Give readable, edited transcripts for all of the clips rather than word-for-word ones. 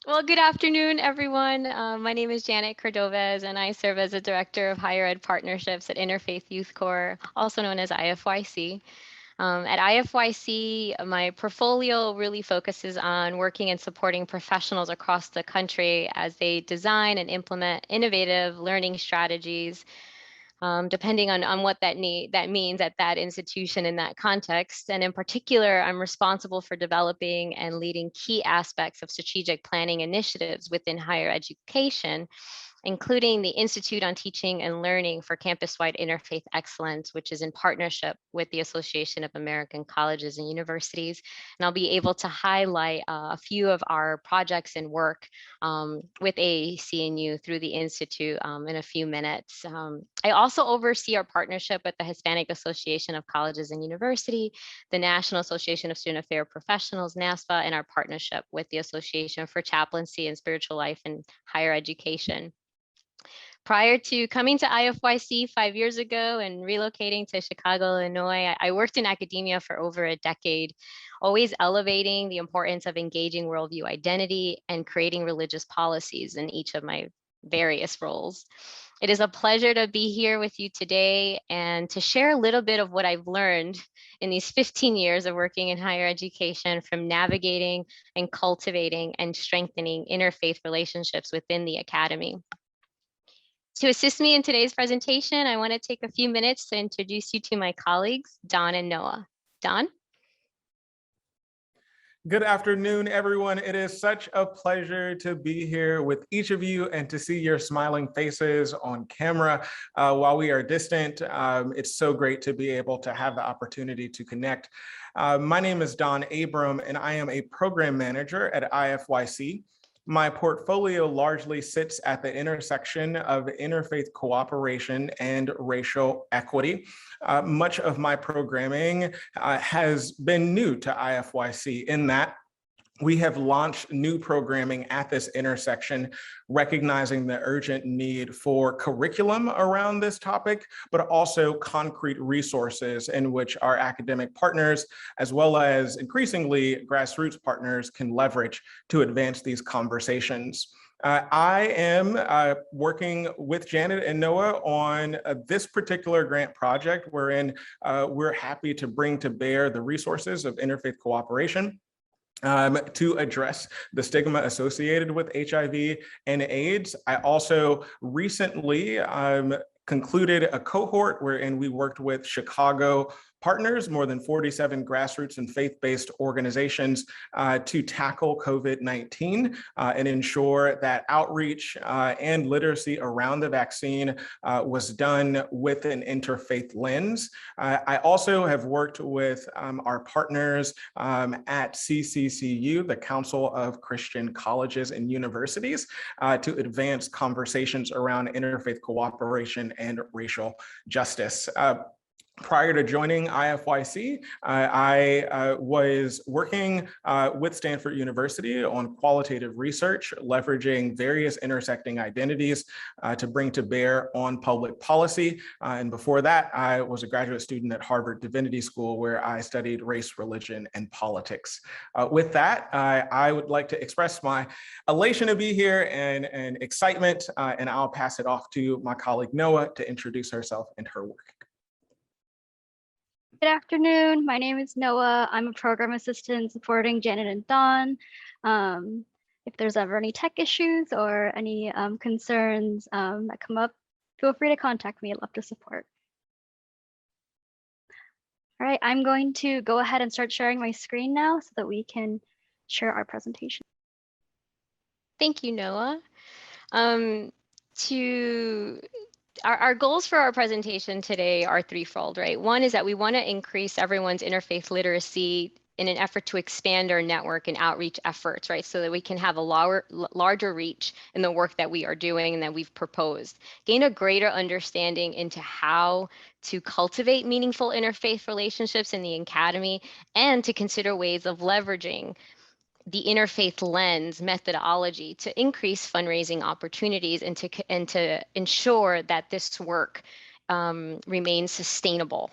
Well, good afternoon, everyone. My name is Janet Cordovez, and I serve as the Director of Higher Ed Partnerships at Interfaith Youth Corps, also known as IFYC. At IFYC, my portfolio really focuses on working and supporting professionals across the country as they design and implement innovative learning strategies depending on what that means at that institution in that context. And in particular, I'm responsible for developing and leading key aspects of strategic planning initiatives within higher education, including the Institute on Teaching and Learning for Campus-Wide Interfaith Excellence, which is in partnership with the Association of American Colleges and Universities. And I'll be able to highlight a few of our projects and work with AAC&U through the Institute in a few minutes. I also oversee our partnership with the Hispanic Association of Colleges and University, the National Association of Student Affairs Professionals, NASPA, and our partnership with the Association for Chaplaincy and Spiritual Life in Higher Education. Prior to coming to IFYC 5 years ago and relocating to Chicago, Illinois, I worked in academia for over a decade, always elevating the importance of engaging worldview identity and creating religious policies in each of my various roles. It is a pleasure to be here with you today and to share a little bit of what I've learned in these 15 years of working in higher education, from navigating and cultivating and strengthening interfaith relationships within the academy. To assist me in today's presentation, I want to take a few minutes to introduce you to my colleagues, Don and Noah. Don? Good afternoon, everyone. It is such a pleasure to be here with each of you and to see your smiling faces on camera while we are distant. It's so great to be able to have the opportunity to connect. My name is Don Abram, and I am a program manager at IFYC. My portfolio largely sits at the intersection of interfaith cooperation and racial equity. Much of my programming has been new to IFYC in that we have launched new programming at this intersection, recognizing the urgent need for curriculum around this topic, but also concrete resources in which our academic partners, as well as increasingly grassroots partners, can leverage to advance these conversations. I am working with Janet and Noah on this particular grant project wherein we're happy to bring to bear the resources of interfaith cooperation to address the stigma associated with HIV and AIDS. I also recently concluded a cohort wherein we worked with Chicago partners, more than 47 grassroots and faith-based organizations to tackle COVID-19 and ensure that outreach and literacy around the vaccine was done with an interfaith lens. I also have worked with our partners at CCCU, the Council of Christian Colleges and Universities, to advance conversations around interfaith cooperation and racial justice. Prior to joining IFYC, I was working with Stanford University on qualitative research, leveraging various intersecting identities to bring to bear on public policy. And before that, I was a graduate student at Harvard Divinity School, where I studied race, religion, and politics. With that, I would like to express my elation to be here and excitement, and I'll pass it off to my colleague Noah to introduce herself and her work. Good afternoon. My name is Noah. I'm a program assistant supporting Janet and Don. If there's ever any tech issues or any concerns that come up, feel free to contact me. I'd love to support. All right, I'm going to go ahead and start sharing my screen now so that we can share our presentation. Thank you, Noah. Our goals for our presentation today are threefold, right? One is that we want to increase everyone's interfaith literacy in an effort to expand our network and outreach efforts, right? So that we can have a larger reach in the work that we are doing and that we've proposed. Gain a greater understanding into how to cultivate meaningful interfaith relationships in the academy, and to consider ways of leveraging the interfaith lens methodology to increase fundraising opportunities and to ensure that this work remains sustainable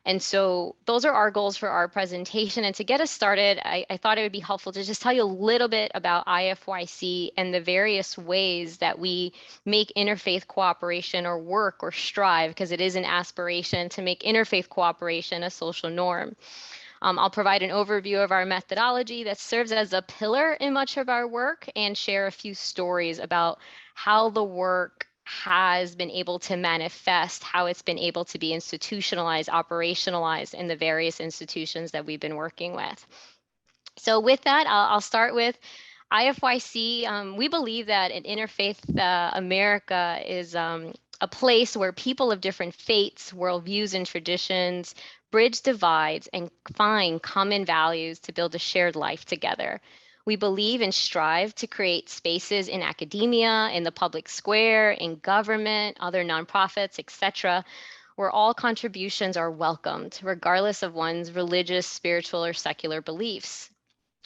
And so those are our goals for our presentation. And to get us started, I thought it would be helpful to just tell you a little bit about IFYC and the various ways that we make interfaith cooperation or work or strive, because it is an aspiration to make interfaith cooperation a social norm. I'll provide an overview of our methodology that serves as a pillar in much of our work and share a few stories about how the work has been able to manifest, how it's been able to be institutionalized, operationalized in the various institutions that we've been working with. So with that, I'll start with IFYC. We believe that an interfaith America is a place where people of different faiths, worldviews, and traditions bridge divides and find common values to build a shared life together. We believe and strive to create spaces in academia, in the public square, in government, other nonprofits, etc., where all contributions are welcomed, regardless of one's religious, spiritual, or secular beliefs.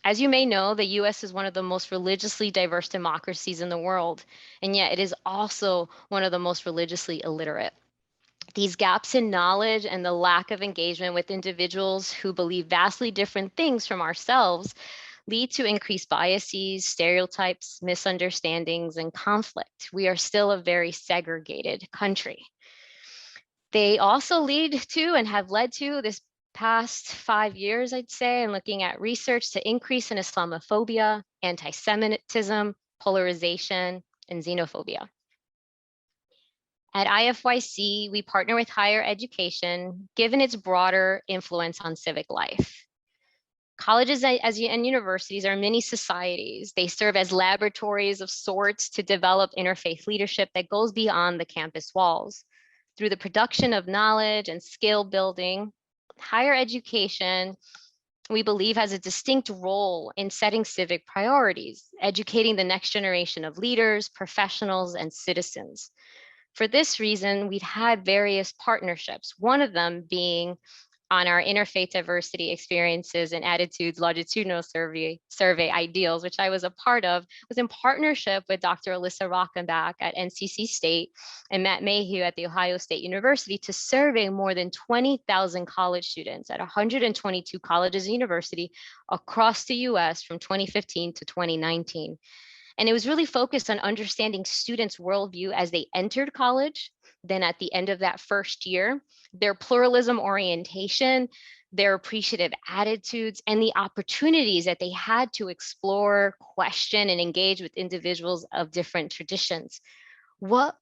As you may know, the US is one of the most religiously diverse democracies in the world, and yet it is also one of the most religiously illiterate. These gaps in knowledge and the lack of engagement with individuals who believe vastly different things from ourselves lead to increased biases, stereotypes, misunderstandings, and conflict. We are still a very segregated country. They also lead to and have led to this past 5 years, I'd say, and looking at research to increase in Islamophobia, anti-Semitism, polarization, and xenophobia. At IFYC, we partner with higher education, given its broader influence on civic life. Colleges and universities are mini societies. They serve as laboratories of sorts to develop interfaith leadership that goes beyond the campus walls. Through the production of knowledge and skill building, higher education, we believe, has a distinct role in setting civic priorities, educating the next generation of leaders, professionals, and citizens. For this reason, we've had various partnerships, one of them being on our Interfaith Diversity Experiences and Attitudes Longitudinal Survey Ideals, which I was a part of, was in partnership with Dr. Alyssa Rockenbach at NCC State and Matt Mayhew at The Ohio State University to survey more than 20,000 college students at 122 colleges and universities across the US from 2015 to 2019. And it was really focused on understanding students' worldview as they entered college, then at the end of that first year, their pluralism orientation, their appreciative attitudes, and the opportunities that they had to explore, question, and engage with individuals of different traditions. What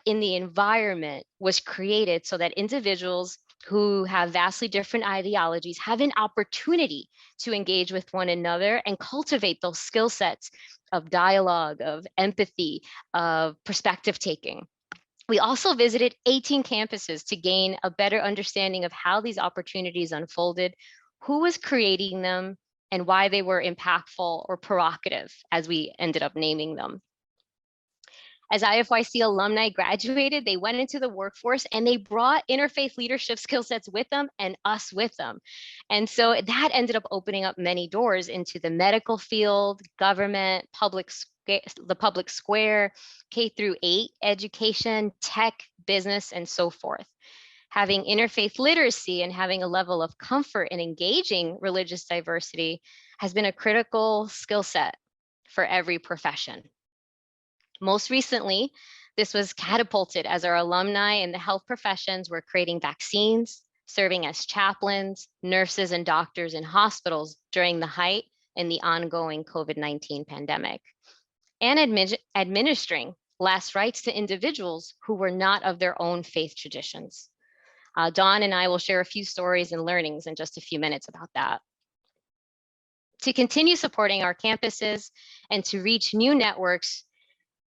in the environment was created so that individuals who have vastly different ideologies have an opportunity to engage with one another and cultivate those skill sets of dialogue, of empathy, of perspective taking. We also visited 18 campuses to gain a better understanding of how these opportunities unfolded, who was creating them, and why they were impactful or provocative, as we ended up naming them. As IFYC alumni graduated, they went into the workforce and they brought interfaith leadership skill sets with them and us with them. And so that ended up opening up many doors into the medical field, government, the public square, K-8 education, tech, business, and so forth. Having interfaith literacy and having a level of comfort in engaging religious diversity has been a critical skill set for every profession. Most recently, this was catapulted as our alumni in the health professions were creating vaccines, serving as chaplains, nurses, and doctors in hospitals during the height and the ongoing COVID-19 pandemic, and administering last rites to individuals who were not of their own faith traditions. Dawn and I will share a few stories and learnings in just a few minutes about that. To continue supporting our campuses and to reach new networks,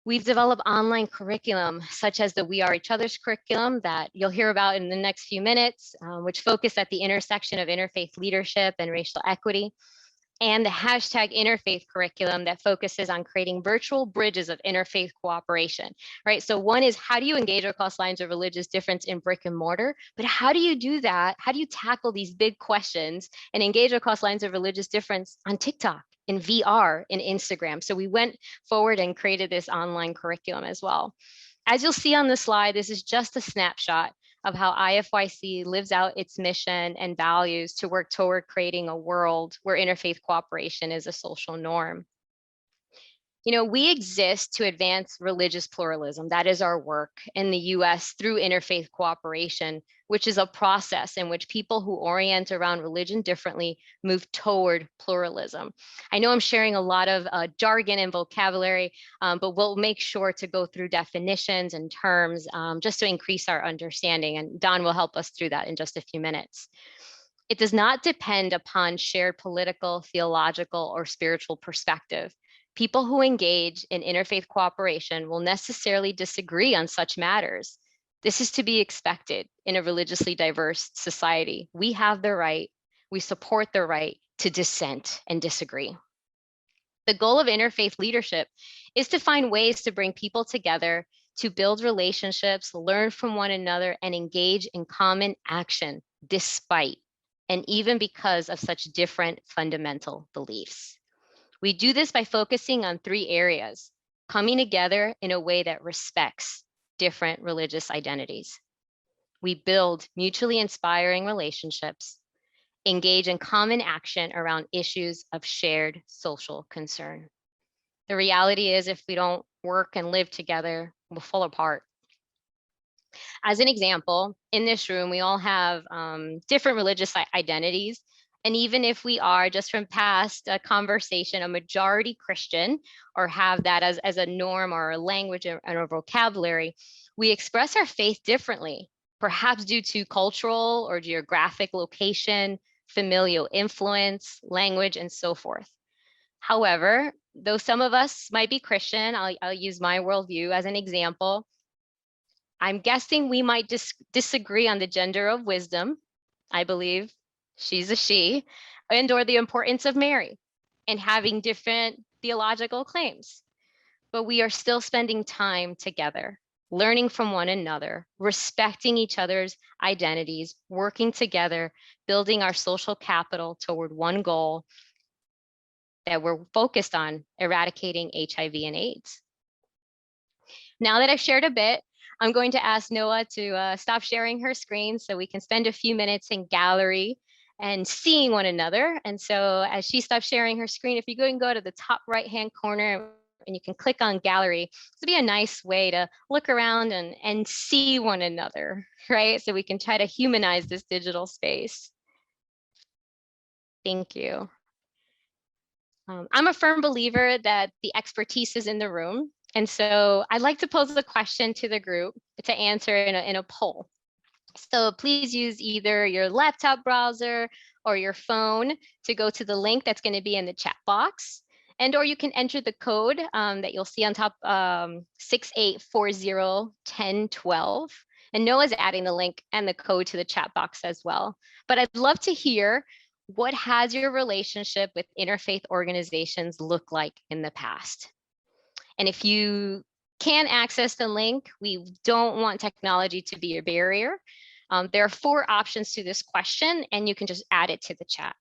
we've developed online curriculum, such as the We Are Each Other's curriculum that you'll hear about in the next few minutes, which focus at the intersection of interfaith leadership and racial equity, and the #interfaith curriculum that focuses on creating virtual bridges of interfaith cooperation, right? So one is, how do you engage across lines of religious difference in brick and mortar? But how do you do that? How do you tackle these big questions and engage across lines of religious difference on TikTok, in VR, in Instagram? So we went forward and created this online curriculum as well. As you'll see on the slide, this is just a snapshot of how IFYC lives out its mission and values to work toward creating a world where interfaith cooperation is a social norm. You know, we exist to advance religious pluralism. That is our work in the US through interfaith cooperation, which is a process in which people who orient around religion differently move toward pluralism. I know I'm sharing a lot of jargon and vocabulary, but we'll make sure to go through definitions and terms just to increase our understanding. And Don will help us through that in just a few minutes. It does not depend upon shared political, theological, or spiritual perspective. People who engage in interfaith cooperation will necessarily disagree on such matters. This is to be expected in a religiously diverse society. We have the right, we support the right to dissent and disagree. The goal of interfaith leadership is to find ways to bring people together, to build relationships, learn from one another, and engage in common action despite and even because of such different fundamental beliefs. We do this by focusing on 3 areas: coming together in a way that respects different religious identities. We build mutually inspiring relationships, engage in common action around issues of shared social concern. The reality is, if we don't work and live together, we'll fall apart. As an example, in this room, we all have different religious identities. And even if we are, just from past conversation, a majority Christian, or have that as a norm or a language and a vocabulary, we express our faith differently, perhaps due to cultural or geographic location, familial influence, language, and so forth. However, though some of us might be Christian, I'll use my worldview as an example. I'm guessing we might disagree on the gender of wisdom. I believe she's a she, and or the importance of Mary, and having different theological claims. But we are still spending time together, learning from one another, respecting each other's identities, working together, building our social capital toward one goal that we're focused on: eradicating HIV and AIDS. Now that I've shared a bit, I'm going to ask Noah to stop sharing her screen so we can spend a few minutes in gallery and seeing one another. And so as she stops sharing her screen, if you go and go to the top right-hand corner and you can click on gallery, this would be a nice way to look around and see one another, right? So we can try to humanize this digital space. Thank you. I'm a firm believer that the expertise is in the room. And so I'd like to pose a question to the group to answer in a poll. So please use either your laptop browser or your phone to go to the link that's going to be in the chat box. And or you can enter the code that you'll see on top, 68401012. And Noah's adding the link and the code to the chat box as well. But I'd love to hear, what has your relationship with interfaith organizations look like in the past? And if you can't access the link, we don't want technology to be a barrier. There are 4 options to this question, and you can just add it to the chat.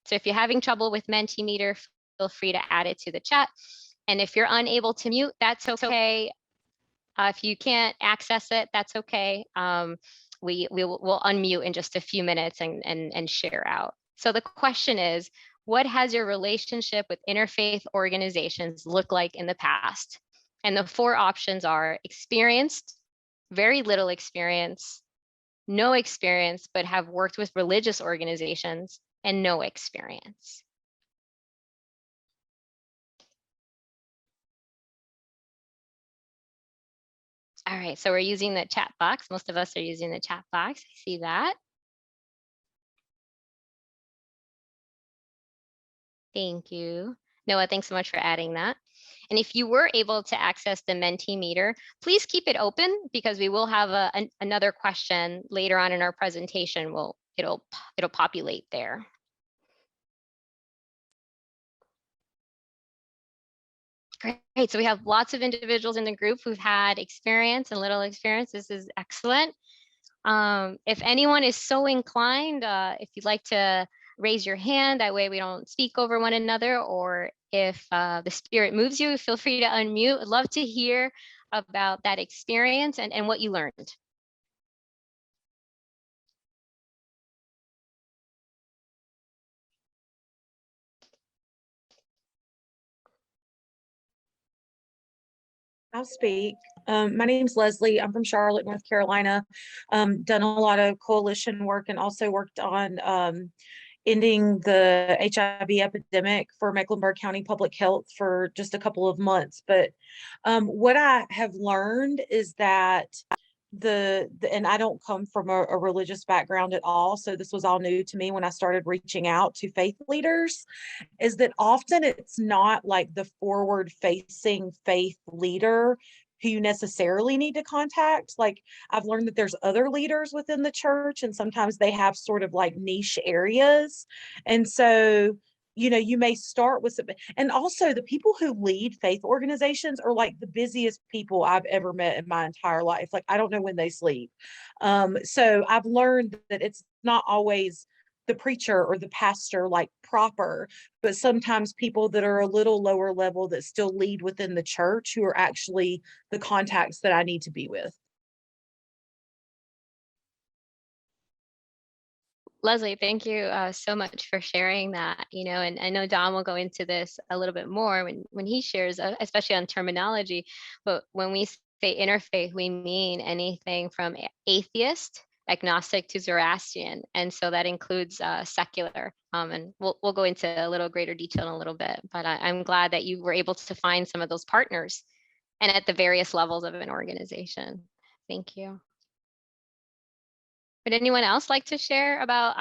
So if you're having trouble with Mentimeter, feel free to add it to the chat. And if you're unable to mute, that's okay. If you can't access it, that's okay. We'll unmute in just a few minutes and share out. So the question is, what has your relationship with interfaith organizations look like in the past? And the 4 options are: experienced, very little experience, no experience, but have worked with religious organizations, and no experience. All right, so we're using the chat box. Most of us are using the chat box. I see that. Thank you. Noah, thanks so much for adding that. And if you were able to access the Mentimeter, please keep it open, because we will have another question later on in our presentation. It'll populate there. Great, so we have lots of individuals in the group who've had experience and little experience. This is excellent. If anyone is so inclined, if you'd like to raise your hand, that way we don't speak over one another, or if the spirit moves you, feel free to unmute. I'd love to hear about that experience and what you learned. I'll speak. My name's Leslie. I'm from Charlotte, North Carolina. Done a lot of coalition work and also worked on ending the HIV epidemic for Mecklenburg County Public Health for just a couple of months. But what I have learned is that and I don't come from a religious background at all, so this was all new to me when I started reaching out to faith leaders, is that often it's not like the forward facing faith leader who you necessarily need to contact. Like, I've learned that there's other leaders within the church, and sometimes they have sort of like niche areas. And so, you may start with some, and also the people who lead faith organizations are like the busiest people I've ever met in my entire life. Like, I don't know when they sleep. So I've learned that it's not always the preacher or the pastor like proper, but sometimes people that are a little lower level that still lead within the church who are actually the contacts that I need to be with. Leslie, thank you so much for sharing that, and I know Don will go into this a little bit more when he shares, especially on terminology, but when we say interfaith, we mean anything from atheist, agnostic to Zoroastrian, and so that includes secular, and we'll go into a little greater detail in a little bit, but I'm glad that you were able to find some of those partners and at the various levels of an organization. Thank you. Would anyone else like to share about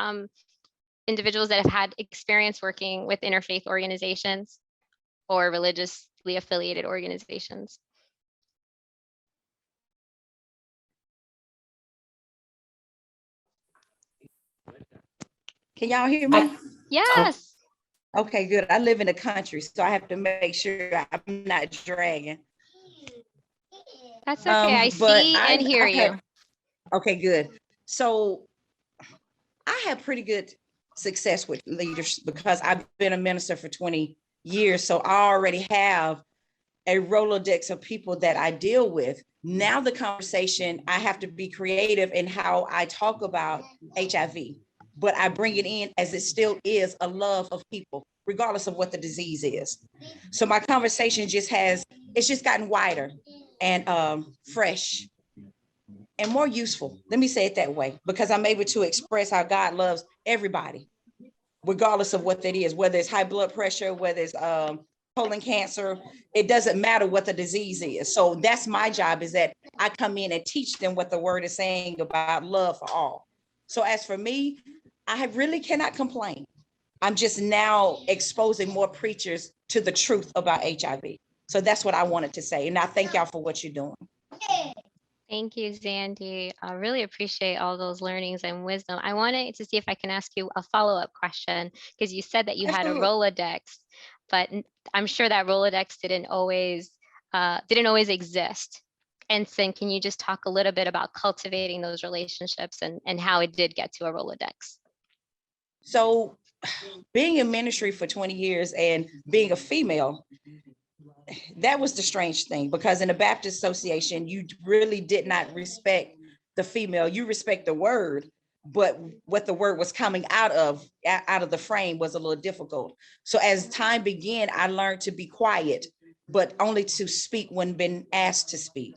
individuals that have had experience working with interfaith organizations or religiously affiliated organizations? Can y'all hear me? Yes. Okay, good. I live in the country, so I have to make sure I'm not dragging. That's okay. I see and hear you. Okay, good. So I have pretty good success with leaders because I've been a minister for 20 years. So I already have a Rolodex of people that I deal with. Now the conversation, I have to be creative in how I talk about HIV, but I bring it in as it still is a love of people, regardless of what the disease is. So my conversation it's just gotten wider and fresh and more useful. Let me say it that way, because I'm able to express how God loves everybody, regardless of what that is, whether it's high blood pressure, whether it's colon cancer, it doesn't matter what the disease is. So that's my job, is that I come in and teach them what the word is saying about love for all. So as for me, I really cannot complain. I'm just now exposing more preachers to the truth about HIV. So that's what I wanted to say. And I thank y'all for what you're doing. Thank you, Zandy. I really appreciate all those learnings and wisdom. I wanted to see if I can ask you a follow-up question, because you said that you had a Rolodex, but I'm sure that Rolodex didn't always exist. And so can you just talk a little bit about cultivating those relationships and how it did get to a Rolodex? So being in ministry for 20 years and being a female, that was the strange thing, because in the Baptist Association, you really did not respect the female. You respect the word, but what the word was coming out of the frame was a little difficult. So as time began, I learned to be quiet, but only to speak when been asked to speak.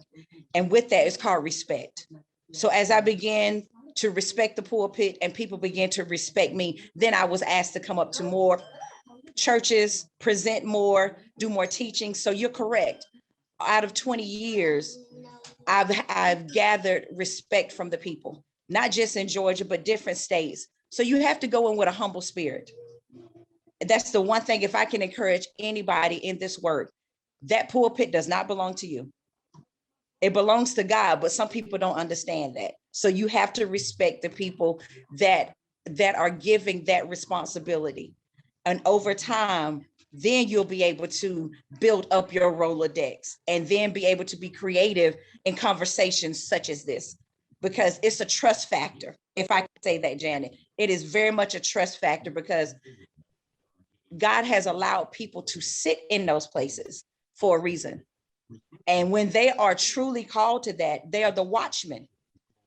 And with that, it's called respect. So as I began to respect the pulpit and people began to respect me, then I was asked to come up to more churches, present more, do more teaching. So you're correct. Out of 20 years, I've gathered respect from the people, not just in Georgia, but different states. So you have to go in with a humble spirit. That's the one thing, if I can encourage anybody in this work, that pulpit does not belong to you. It belongs to God, but some people don't understand that. So you have to respect the people that are giving that responsibility. And over time, then you'll be able to build up your Rolodex and then be able to be creative in conversations such as this, because it's a trust factor. If I can say that, Janet, it is very much a trust factor, because God has allowed people to sit in those places for a reason. And when they are truly called to that, they are the watchmen.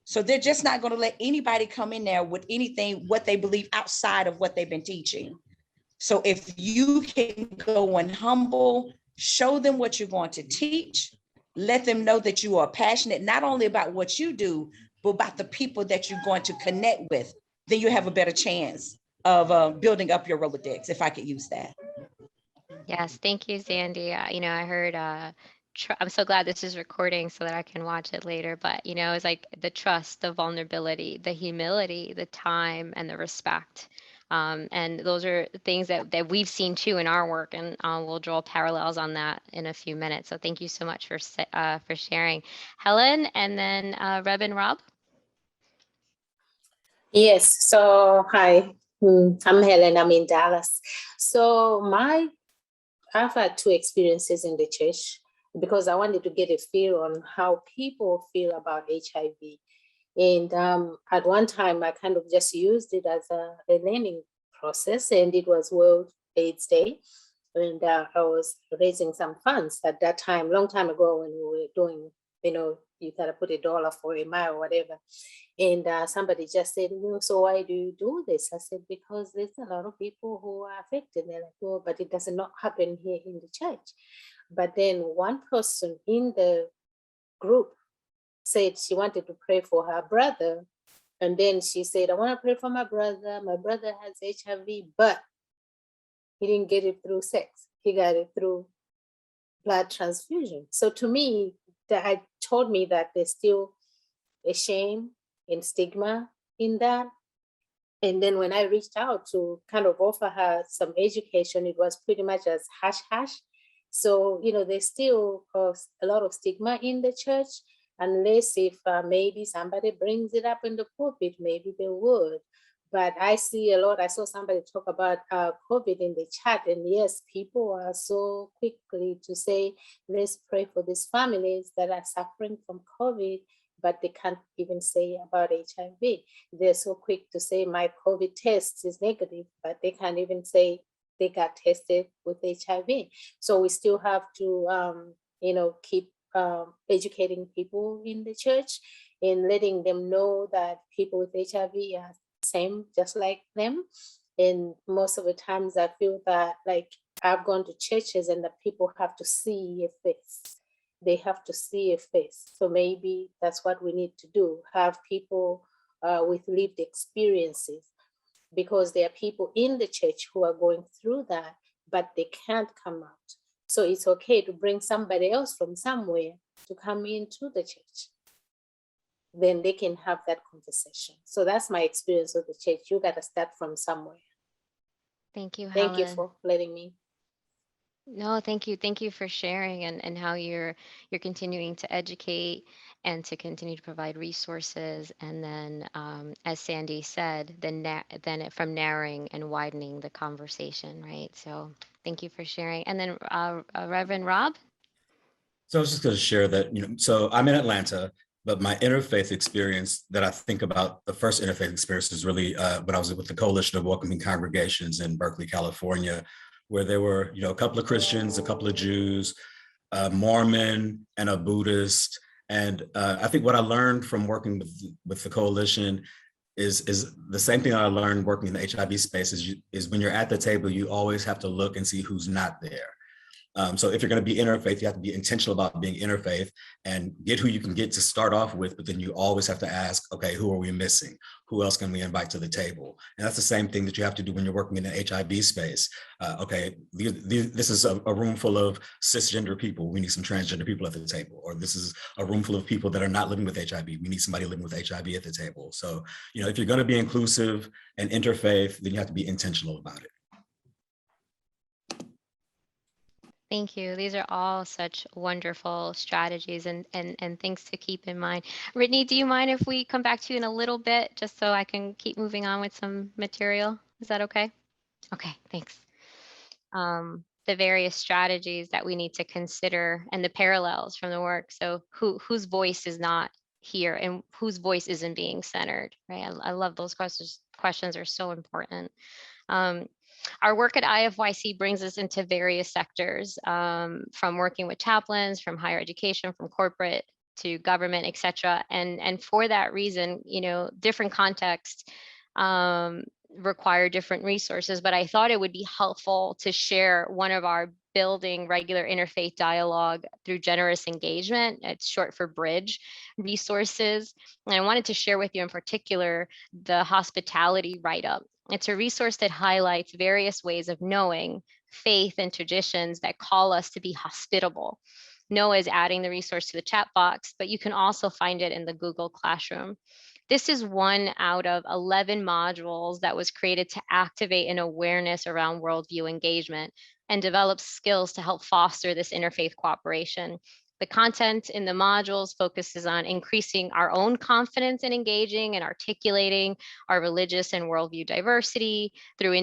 So they're just not going to let anybody come in there with anything, what they believe outside of what they've been teaching. So if you can go and humble, show them what you're going to teach, let them know that you are passionate, not only about what you do, but about the people that you're going to connect with, then you have a better chance of building up your Rolodex, if I could use that. Yes, thank you, Sandy. I heard, I'm so glad this is recording so that I can watch it later, but, it's like the trust, the vulnerability, the humility, the time, and the respect. And those are things that we've seen too in our work, and we'll draw parallels on that in a few minutes. So thank you so much for sharing. Helen, and then Reverend Rob. Yes, so hi, I'm Helen, I'm in Dallas. So I've had two experiences in the church because I wanted to get a feel on how people feel about HIV. And at one time, I kind of just used it as a learning process, and it was World AIDS Day. And I was raising some funds at that time, long time ago, when we were doing, you gotta put $1 for a mile or whatever. And somebody just said, well, so why do you do this? I said, because there's a lot of people who are affected. They're like, oh, but it does not happen here in the church. But then one person in the group said she wanted to pray for her brother. And then she said, I want to pray for my brother. My brother has HIV, but he didn't get it through sex. He got it through blood transfusion. So to me, that told me that there's still a shame and stigma in that. And then when I reached out to kind of offer her some education, it was pretty much as hush. So, there's still a lot of stigma in the church, unless if maybe somebody brings it up in the pulpit, maybe they would. But I see a lot. I saw somebody talk about COVID in the chat, and yes, people are so quickly to say, let's pray for these families that are suffering from COVID, but they can't even say about HIV. They're so quick to say my COVID test is negative, but they can't even say they got tested with HIV. So we still have to, keep educating people in the church and letting them know that people with HIV are same, just like them. And most of the times I feel that, like, I've gone to churches and the people have to see a face. They have to see a face. So maybe that's what we need to do, have people with lived experiences, because there are people in the church who are going through that, but they can't come out. So it's okay to bring somebody else from somewhere to come into the church. Then they can have that conversation. So that's my experience with the church. You got to start from somewhere. Thank you, Helen. Thank you for letting me. No, thank you. Thank you for sharing and how you're continuing to educate and to continue to provide resources. And then, as Sandy said, from narrowing and widening the conversation, right? So thank you for sharing. And then Reverend Rob. So I was just going to share that, so I'm in Atlanta, but my interfaith experience that I think about, the first interfaith experience is really when I was with the Coalition of Welcoming Congregations in Berkeley, California, where there were, a couple of Christians, a couple of Jews, a Mormon, and a Buddhist. And I think what I learned from working with the coalition is the same thing I learned working in the HIV space is when you're at the table, you always have to look and see who's not there. So if you're going to be interfaith, you have to be intentional about being interfaith and get who you can get to start off with, but then you always have to ask, okay, who are we missing? Who else can we invite to the table? And that's the same thing that you have to do when you're working in the HIV space. Okay, this is a room full of cisgender people. We need some transgender people at the table. Or this is a room full of people that are not living with HIV. We need somebody living with HIV at the table. So, if you're going to be inclusive and interfaith, then you have to be intentional about it. Thank you. These are all such wonderful strategies and things to keep in mind. Brittany, do you mind if we come back to you in a little bit, just so I can keep moving on with some material? Is that okay? Okay, thanks. The various strategies that we need to consider and the parallels from the work. So whose voice is not here and whose voice isn't being centered, right? I love those questions. Questions are so important. Our work at IFYC brings us into various sectors, from working with chaplains, from higher education, from corporate to government, et cetera. And for that reason, different contexts require different resources, but I thought it would be helpful to share one of our building regular interfaith dialogue through generous engagement. It's short for BRIDGE resources. And I wanted to share with you in particular the hospitality write-up. It's a resource that highlights various ways of knowing faith and traditions that call us to be hospitable. Noah is adding the resource to the chat box, but you can also find it in the Google Classroom. This is one out of 11 modules that was created to activate an awareness around worldview engagement and develop skills to help foster this interfaith cooperation. The content in the modules focuses on increasing our own confidence in engaging and articulating our religious and worldview diversity through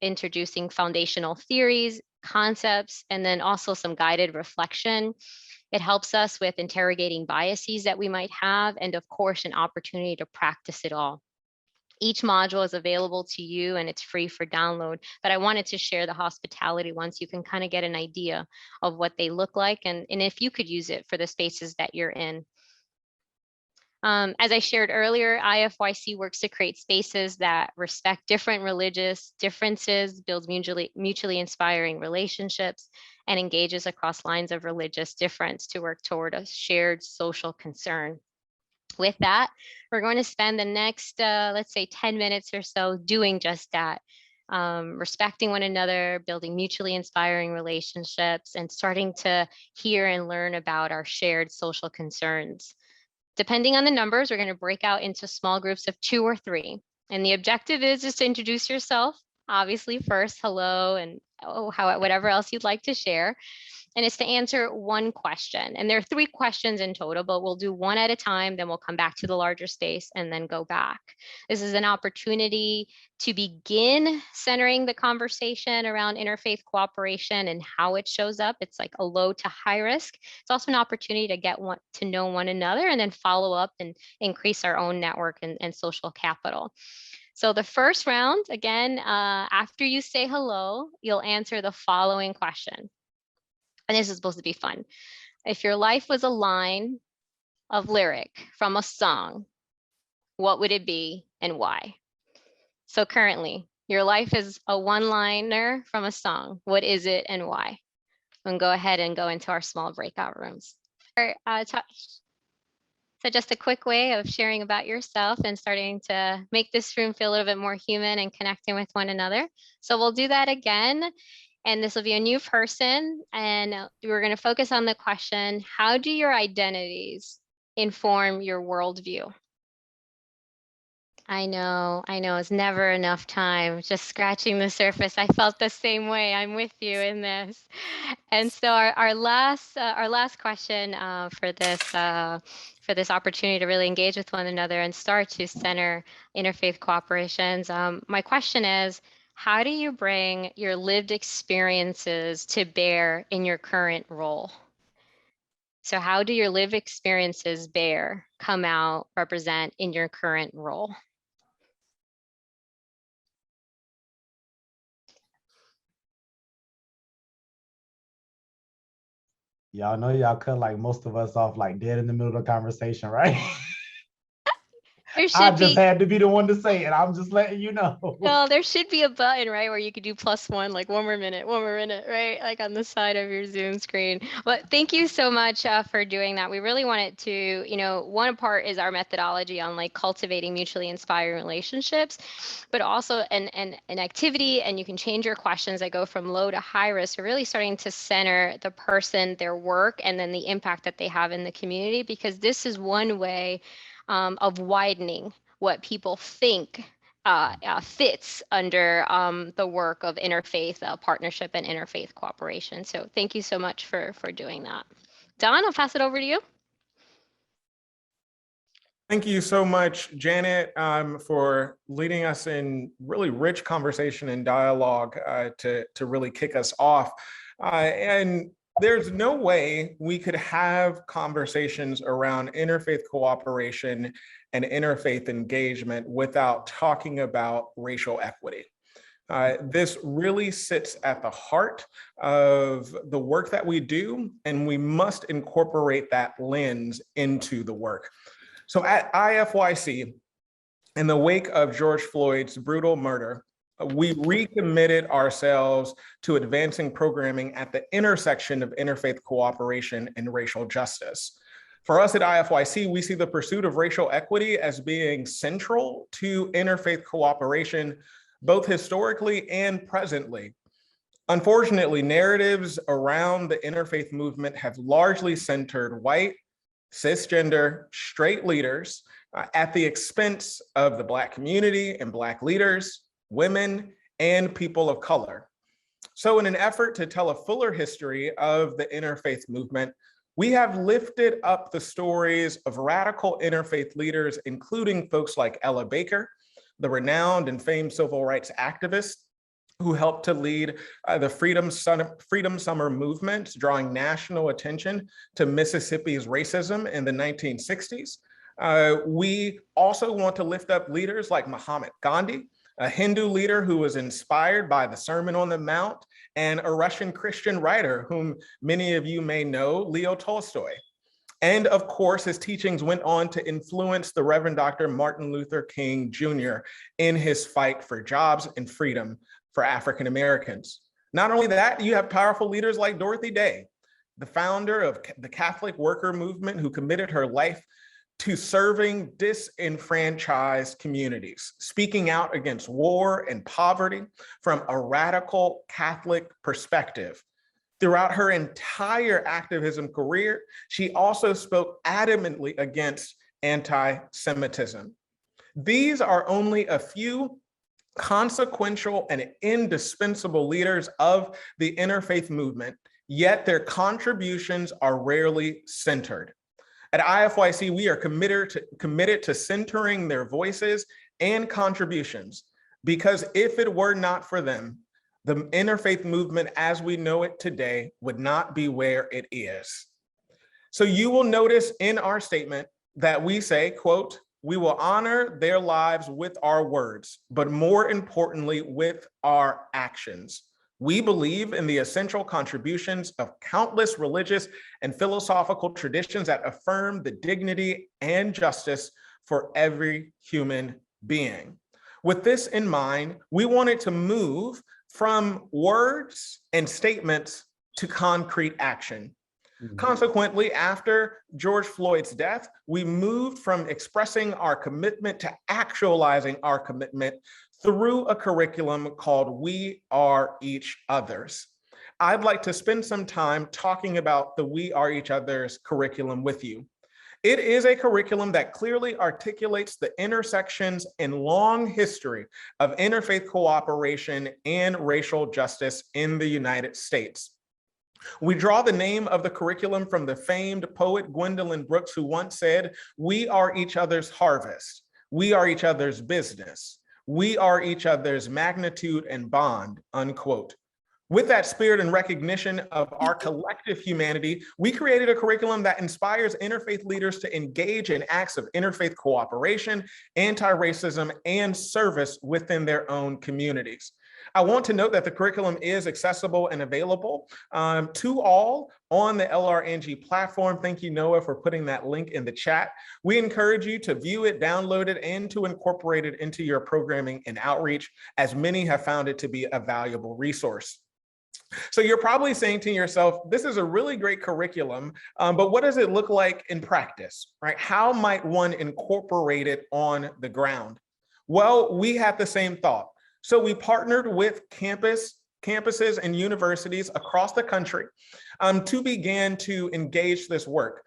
introducing foundational theories, concepts, and then also some guided reflection. It helps us with interrogating biases that we might have, and of course, an opportunity to practice it all. Each module is available to you and it's free for download, but I wanted to share the hospitality ones so you can kind of get an idea of what they look like and if you could use it for the spaces that you're in. As I shared earlier, IFYC works to create spaces that respect different religious differences, builds mutually inspiring relationships, and engages across lines of religious difference to work toward a shared social concern. With that, we're going to spend the next, let's say 10 minutes or so doing just that, respecting one another, building mutually inspiring relationships, and starting to hear and learn about our shared social concerns. Depending on the numbers, we're going to break out into small groups of 2 or 3. And the objective is just to introduce yourself, obviously first, hello, and whatever else you'd like to share. And it's to answer one question. And there are 3 questions in total, but we'll do one at a time, then we'll come back to the larger space and then go back. This is an opportunity to begin centering the conversation around interfaith cooperation and how it shows up. It's like a low to high risk. It's also an opportunity to get to know one another and then follow up and increase our own network and social capital. So the first round, again, after you say hello, you'll answer the following question. And this is supposed to be fun. If your life was a line of lyric from a song, what would it be and why? So currently, your life is a one-liner from a song. What is it and why? And go ahead and go into our small breakout rooms. So just a quick way of sharing about yourself and starting to make this room feel a little bit more human and connecting with one another. So we'll do that again. And this will be a new person. And we're going to focus on the question, how do your identities inform your worldview? I know, it's never enough time, just scratching the surface. I felt the same way. I'm with you in this. And so our last question for this opportunity to really engage with one another and start to center interfaith cooperations. My question is, how do you bring your lived experiences to bear in your current role? So how do your lived experiences come out, represent in your current role? Y'all know y'all cut like most of us off like dead in the middle of the conversation, right? I just had to be the one to say it. I'm just letting you know. No, there should be a button, right, where you could do +1, like one more minute, right, like on the side of your Zoom screen. But thank you so much for doing that. We really wanted to, one part is our methodology on like cultivating mutually inspiring relationships, but also an activity, and you can change your questions that go from low to high risk. We're really starting to center the person, their work, and then the impact that they have in the community, because this is one way of widening what people think fits under the work of interfaith partnership and interfaith cooperation. So thank you so much for doing that. Don, I'll pass it over to you. Thank you so much, Janet, for leading us in really rich conversation and dialogue to really kick us off. And there's no way we could have conversations around interfaith cooperation and interfaith engagement without talking about racial equity. This really sits at the heart of the work that we do, and we must incorporate that lens into the work. So at IFYC, In the wake of George Floyd's brutal murder, we recommitted ourselves to advancing programming at the intersection of interfaith cooperation and racial justice. For us at IFYC, we see the pursuit of racial equity as being central to interfaith cooperation, both historically and presently. Unfortunately, narratives around the interfaith movement have largely centered white, cisgender, straight leaders at the expense of the Black community and Black leaders, women, and people of color. So in an effort to tell a fuller history of the interfaith movement, we have lifted up the stories of radical interfaith leaders, including folks like Ella Baker, the renowned and famed civil rights activist who helped to lead the Freedom Summer movement, drawing national attention to Mississippi's racism in the 1960s. We also want to lift up leaders like Mahatma Gandhi, a Hindu leader who was inspired by the Sermon on the Mount, and a Russian Christian writer whom many of you may know, Leo Tolstoy. And of course, his teachings went on to influence the Reverend Dr. Martin Luther King Jr. in his fight for jobs and freedom for African Americans. Not only that, you have powerful leaders like Dorothy Day, the founder of the Catholic worker movement, who committed her life to serving disenfranchised communities, speaking out against war and poverty from a radical Catholic perspective. Throughout her entire activism career, she also spoke adamantly against anti-Semitism. These are only a few consequential and indispensable leaders of the interfaith movement, yet their contributions are rarely centered. At IFYC, we are committed to centering their voices and contributions, because if it were not for them, the interfaith movement as we know it today would not be where it is. So you will notice in our statement that we say, quote, "We will honor their lives with our words, but more importantly, with our actions. We believe in the essential contributions of countless religious and philosophical traditions that affirm the dignity and justice for every human being." With this in mind, we wanted to move from words and statements to concrete action. Consequently, after George Floyd's death, we moved from expressing our commitment to actualizing our commitment through a curriculum called We Are Each Others. I'd like to spend some time talking about the We Are Each Others curriculum with you. It is a curriculum that clearly articulates the intersections and long history of interfaith cooperation and racial justice in the United States. We draw the name of the curriculum from the famed poet Gwendolyn Brooks, who once said, "We are each other's harvest. We are each other's business. We are each other's magnitude and bond," unquote. With that spirit and recognition of our collective humanity, we created a curriculum that inspires interfaith leaders to engage in acts of interfaith cooperation, anti-racism, and service within their own communities. I want to note that the curriculum is accessible and available to all on the LRNG platform. Thank you, Noah, for putting that link in the chat. We encourage you to view it, download it, and to incorporate it into your programming and outreach, as many have found it to be a valuable resource. So you're probably saying to yourself, this is a really great curriculum, but what does it look like in practice, right? How might one incorporate it on the ground? Well, we had the same thought. So we partnered with campuses and universities across the country to begin to engage this work.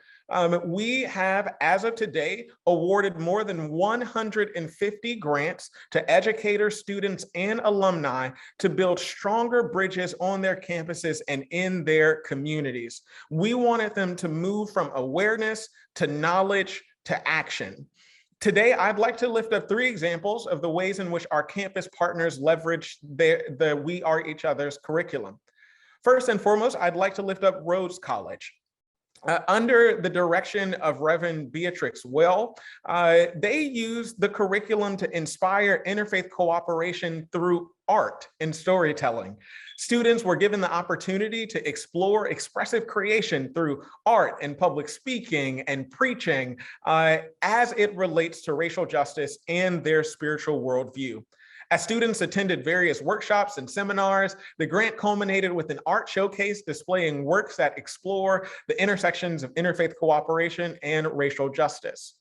We have, as of today, awarded more than 150 grants to educators, students, and alumni to build stronger bridges on their campuses and in their communities. We wanted them to move from awareness to knowledge to action. Today, I'd like to lift up 3 examples of the ways in which our campus partners leverage the We Are Each Other's curriculum. First and foremost, I'd like to lift up Rhodes College. Under the direction of Reverend Beatrix Well, they used the curriculum to inspire interfaith cooperation through art and storytelling. Students were given the opportunity to explore expressive creation through art and public speaking and preaching as it relates to racial justice and their spiritual worldview. As students attended various workshops and seminars, the grant culminated with an art showcase displaying works that explore the intersections of interfaith cooperation and racial justice.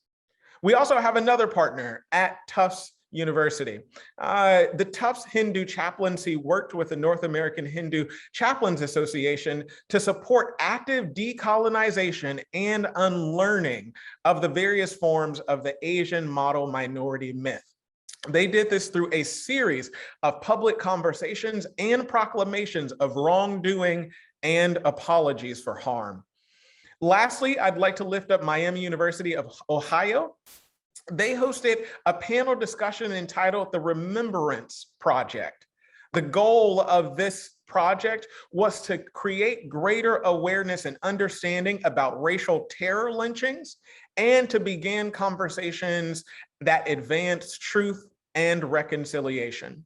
We also have another partner at Tufts University. The Tufts Hindu Chaplaincy worked with the North American Hindu Chaplains Association to support active decolonization and unlearning of the various forms of the Asian model minority myth. They did this through a series of public conversations and proclamations of wrongdoing and apologies for harm. Lastly, I'd like to lift up Miami University of Ohio. They hosted a panel discussion entitled The Remembrance Project. The goal of this project was to create greater awareness and understanding about racial terror lynchings and to begin conversations that advance truth and reconciliation.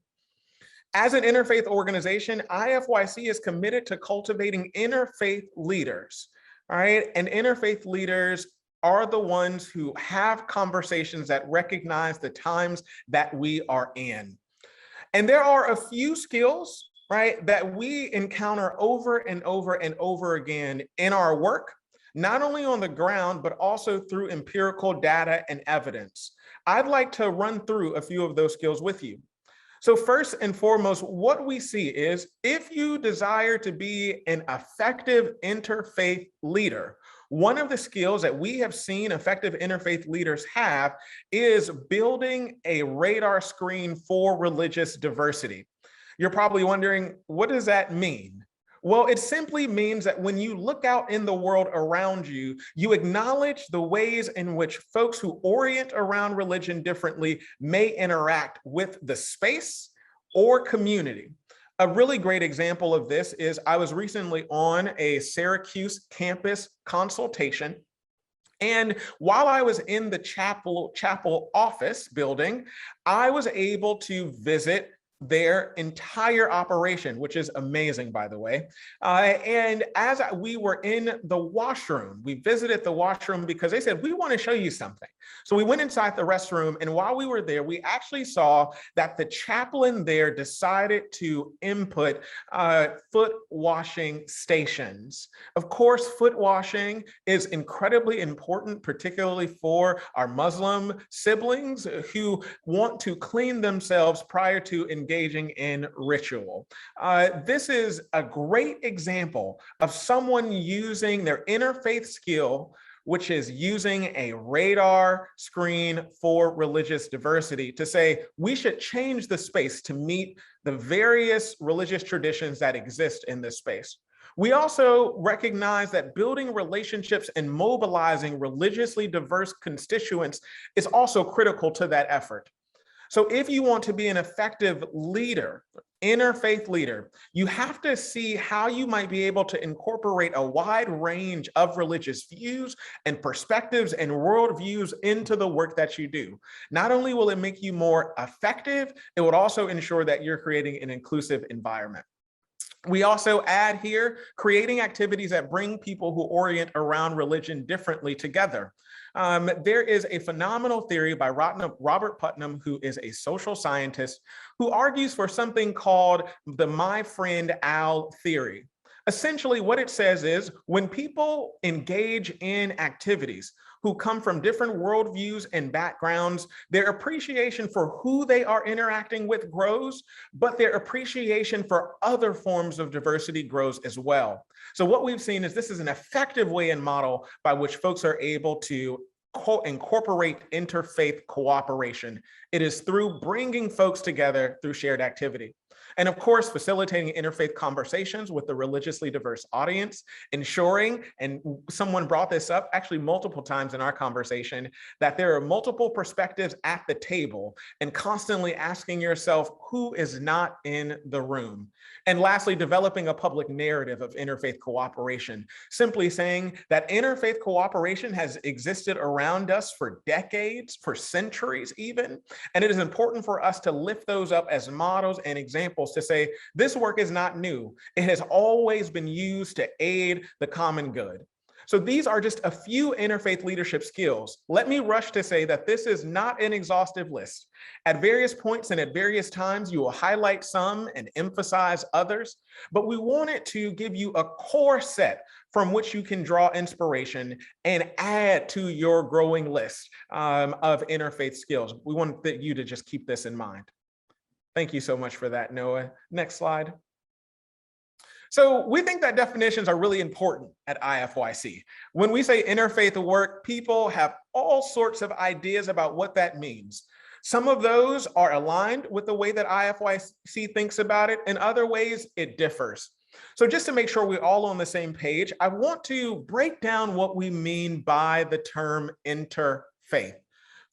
As an interfaith organization, IFYC is committed to cultivating interfaith leaders, all right? And interfaith leaders are the ones who have conversations that recognize the times that we are in. And there are a few skills, right, that we encounter over and over and over again in our work, not only on the ground, but also through empirical data and evidence. I'd like to run through a few of those skills with you. So first and foremost, what we see is if you desire to be an effective interfaith leader, one of the skills that we have seen effective interfaith leaders have is building a radar screen for religious diversity. You're probably wondering, what does that mean? Well, it simply means that when you look out in the world around you, you acknowledge the ways in which folks who orient around religion differently may interact with the space or community. A really great example of this is I was recently on a Syracuse campus consultation. And while I was in the chapel office building, I was able to visit their entire operation, which is amazing, by the way. And as we were in the washroom, we visited the washroom because they said, we want to show you something. So we went inside the restroom, and while we were there, we actually saw that the chaplain there decided to input foot washing stations. Of course, foot washing is incredibly important, particularly for our Muslim siblings who want to clean themselves prior to engaging in ritual. This is a great example of someone using their interfaith skill, which is using a radar screen for religious diversity to say, we should change the space to meet the various religious traditions that exist in this space. We also recognize that building relationships and mobilizing religiously diverse constituents is also critical to that effort. So if you want to be an effective leader, interfaith leader, you have to see how you might be able to incorporate a wide range of religious views and perspectives and worldviews into the work that you do. Not only will it make you more effective, it would also ensure that you're creating an inclusive environment. We also add here, creating activities that bring people who orient around religion differently together. There is a phenomenal theory by Robert Putnam, who is a social scientist, who argues for something called the my friend Al theory. Essentially, what it says is when people engage in activities who come from different worldviews and backgrounds, their appreciation for who they are interacting with grows, but their appreciation for other forms of diversity grows as well. So what we've seen is this is an effective way and model by which folks are able to incorporate interfaith cooperation. It is through bringing folks together through shared activity. And of course, facilitating interfaith conversations with the religiously diverse audience, ensuring, and someone brought this up actually multiple times in our conversation, that there are multiple perspectives at the table, and constantly asking yourself, who is not in the room? And lastly, developing a public narrative of interfaith cooperation, simply saying that interfaith cooperation has existed around us for decades, for centuries even, and it is important for us to lift those up as models and examples to say, this work is not new. It has always been used to aid the common good. So these are just a few interfaith leadership skills. Let me rush to say that this is not an exhaustive list. At various points and at various times, you will highlight some and emphasize others, but we wanted to give you a core set from which you can draw inspiration and add to your growing list of interfaith skills. We want you to just keep this in mind. Thank you so much for that, Noah. Next slide. So we think that definitions are really important at IFYC. When we say interfaith work, people have all sorts of ideas about what that means. Some of those are aligned with the way that IFYC thinks about it. In other ways, it differs. So just to make sure we're all on the same page, I want to break down what we mean by the term interfaith.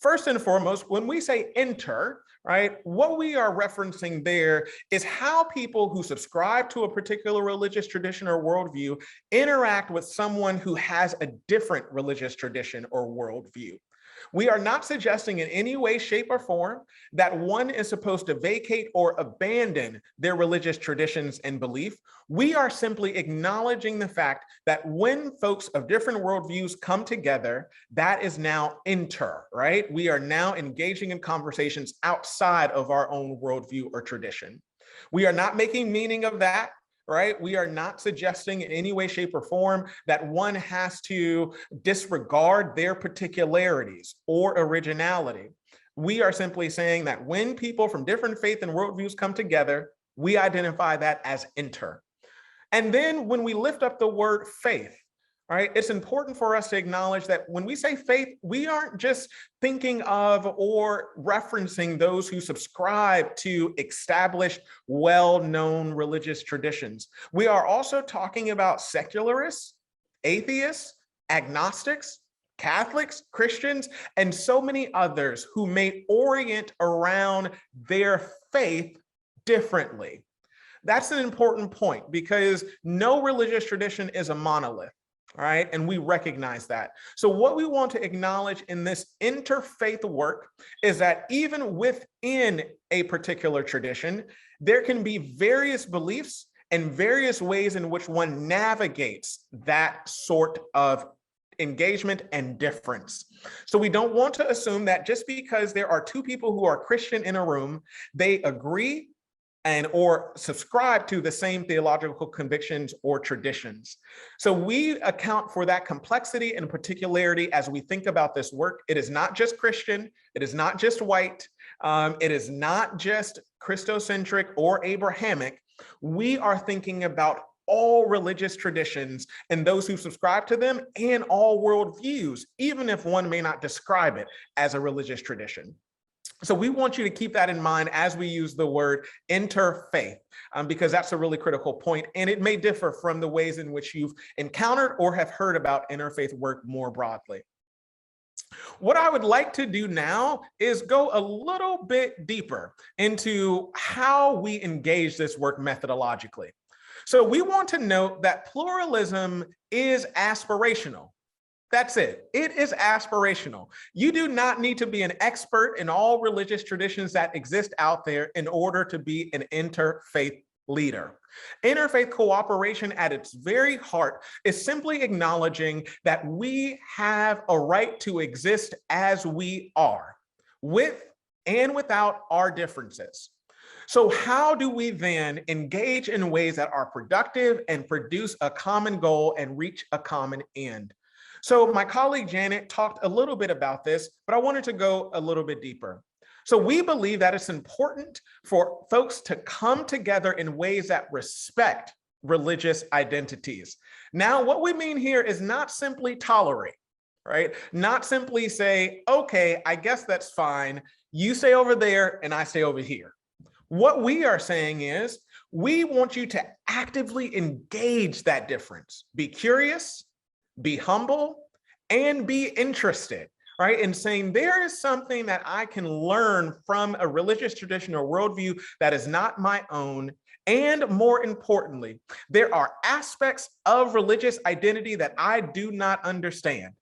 First and foremost, when we say inter, right, what we are referencing there is how people who subscribe to a particular religious tradition or worldview interact with someone who has a different religious tradition or worldview. We are not suggesting in any way, shape, or form that one is supposed to vacate or abandon their religious traditions and belief. We are simply acknowledging the fact that when folks of different worldviews come together, that is now inter, right? We are now engaging in conversations outside of our own worldview or tradition. We are not making meaning of that. Right? We are not suggesting in any way, shape, or form that one has to disregard their particularities or originality. We are simply saying that when people from different faith and worldviews come together, we identify that as inter. And then when we lift up the word faith, right, it's important for us to acknowledge that when we say faith, we aren't just thinking of or referencing those who subscribe to established, well-known religious traditions. We are also talking about secularists, atheists, agnostics, Catholics, Christians, and so many others who may orient around their faith differently. That's an important point because no religious tradition is a monolith. All right, and we recognize that. So what we want to acknowledge in this interfaith work is that even within a particular tradition, there can be various beliefs and various ways in which one navigates that sort of engagement and difference. So we don't want to assume that just because there are two people who are Christian in a room, they agree and or subscribe to the same theological convictions or traditions. So we account for that complexity and particularity as we think about this work. It is not just Christian, it is not just white, it is not just Christocentric or Abrahamic. We are thinking about all religious traditions and those who subscribe to them and all worldviews, even if one may not describe it as a religious tradition. So we want you to keep that in mind as we use the word interfaith, because that's a really critical point, and it may differ from the ways in which you've encountered or have heard about interfaith work more broadly. What I would like to do now is go a little bit deeper into how we engage this work methodologically. So we want to note that pluralism is aspirational. That's it. It is aspirational. You do not need to be an expert in all religious traditions that exist out there in order to be an interfaith leader. Interfaith cooperation at its very heart is simply acknowledging that we have a right to exist as we are, with and without our differences. So how do we then engage in ways that are productive and produce a common goal and reach a common end? So my colleague Janet talked a little bit about this, but I wanted to go a little bit deeper. So we believe that it's important for folks to come together in ways that respect religious identities. Now, what we mean here is not simply tolerate, right? Not simply say, okay, I guess that's fine. You stay over there and I stay over here. What we are saying is we want you to actively engage that difference. Be curious, be humble, and be interested, right? And saying there is something that I can learn from a religious tradition or worldview that is not my own. And more importantly, there are aspects of religious identity that I do not understand.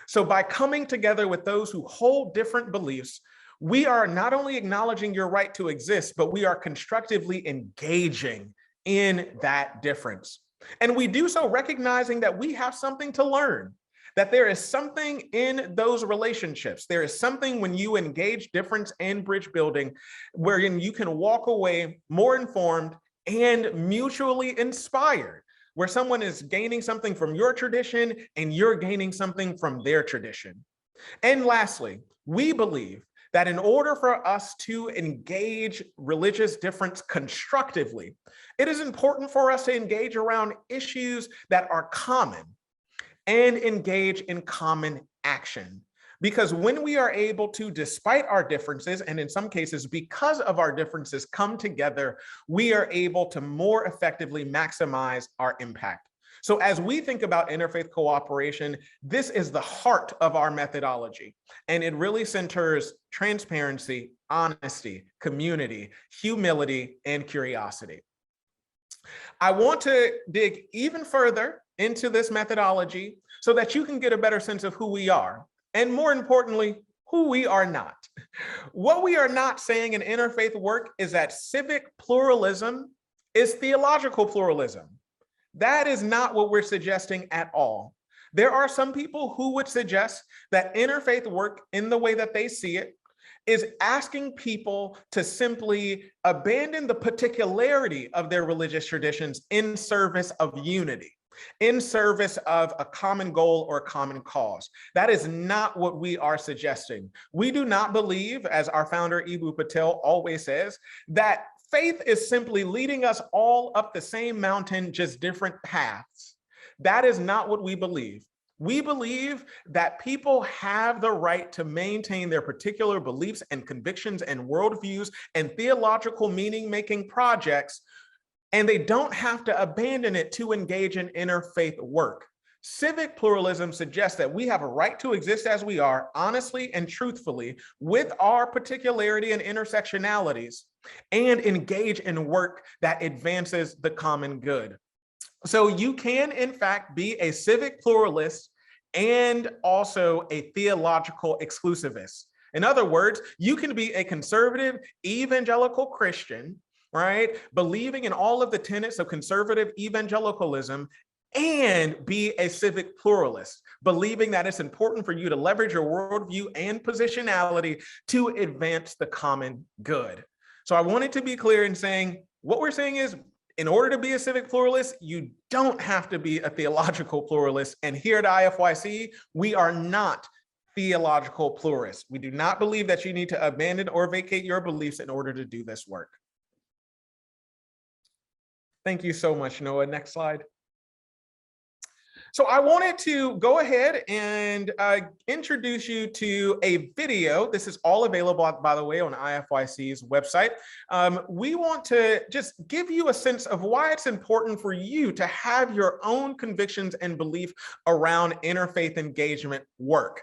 So by coming together with those who hold different beliefs, we are not only acknowledging your right to exist, but we are constructively engaging in that difference. And we do so recognizing that we have something to learn, that there is something in those relationships. There is something when you engage difference and bridge building, wherein you can walk away more informed and mutually inspired, where someone is gaining something from your tradition and you're gaining something from their tradition. And lastly, we believe that in order for us to engage religious difference constructively, it is important for us to engage around issues that are common and engage in common action. Because when we are able to, despite our differences, and in some cases, because of our differences, come together, we are able to more effectively maximize our impact. So as we think about interfaith cooperation, this is the heart of our methodology. And it really centers transparency, honesty, community, humility, and curiosity. I want to dig even further into this methodology so that you can get a better sense of who we are, and more importantly, who we are not. What we are not saying in interfaith work is that civic pluralism is theological pluralism. That is not what we're suggesting at all. There are some people who would suggest that interfaith work, in the way that they see it, is asking people to simply abandon the particularity of their religious traditions in service of unity, in service of a common goal or a common cause. That is not what we are suggesting. We do not believe, as our founder Eboo Patel always says, that faith is simply leading us all up the same mountain, just different paths. That is not what we believe. We believe that people have the right to maintain their particular beliefs and convictions and worldviews and theological meaning-making projects, and they don't have to abandon it to engage in interfaith work. Civic pluralism suggests that we have a right to exist as we are, honestly and truthfully, with our particularity and intersectionalities, and engage in work that advances the common good. So you can, in fact, be a civic pluralist and also a theological exclusivist. In other words, you can be a conservative evangelical Christian, right, believing in all of the tenets of conservative evangelicalism, and be a civic pluralist, believing that it's important for you to leverage your worldview and positionality to advance the common good. So I wanted to be clear in saying, what we're saying is, in order to be a civic pluralist, you don't have to be a theological pluralist. And here at IFYC, we are not theological pluralists. We do not believe that you need to abandon or vacate your beliefs in order to do this work. Thank you so much, Noah. Next slide. So I wanted to go ahead and introduce you to a video. This is all available, by the way, on IFYC's website. We want to just give you a sense of why it's important for you to have your own convictions and belief around interfaith engagement work.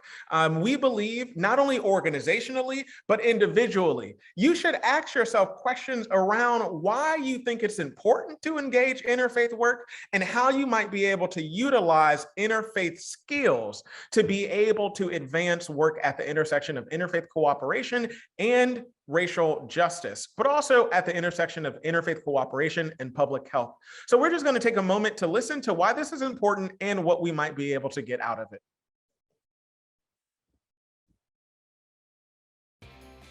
We believe not only organizationally, but individually, you should ask yourself questions around why you think it's important to engage interfaith work and how you might be able to utilize interfaith skills to be able to advance work at the intersection of interfaith cooperation and racial justice, but also at the intersection of interfaith cooperation and public health. So we're just going to take a moment to listen to why this is important and what we might be able to get out of it.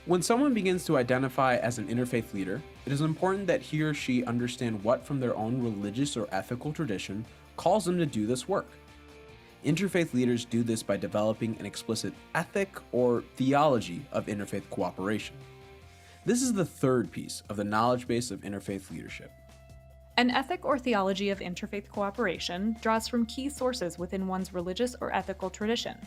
When someone begins to identify as an interfaith leader, it is important that he or she understand what from their own religious or ethical tradition calls them to do this work. Interfaith leaders do this by developing an explicit ethic or theology of interfaith cooperation. This is the third piece of the knowledge base of interfaith leadership. An ethic or theology of interfaith cooperation draws from key sources within one's religious or ethical tradition.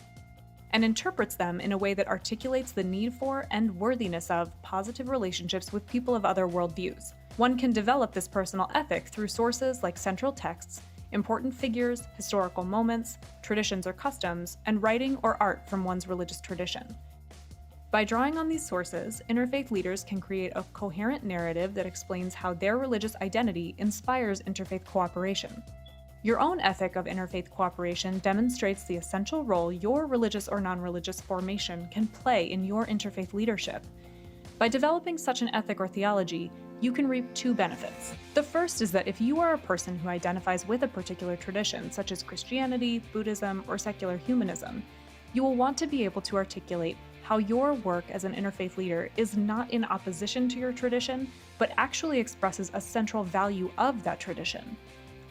and interprets them in a way that articulates the need for and worthiness of positive relationships with people of other worldviews. One can develop this personal ethic through sources like central texts, important figures, historical moments, traditions or customs, and writing or art from one's religious tradition. By drawing on these sources, interfaith leaders can create a coherent narrative that explains how their religious identity inspires interfaith cooperation. Your own ethic of interfaith cooperation demonstrates the essential role your religious or non-religious formation can play in your interfaith leadership. By developing such an ethic or theology, you can reap two benefits. The first is that if you are a person who identifies with a particular tradition, such as Christianity, Buddhism, or secular humanism, you will want to be able to articulate how your work as an interfaith leader is not in opposition to your tradition, but actually expresses a central value of that tradition.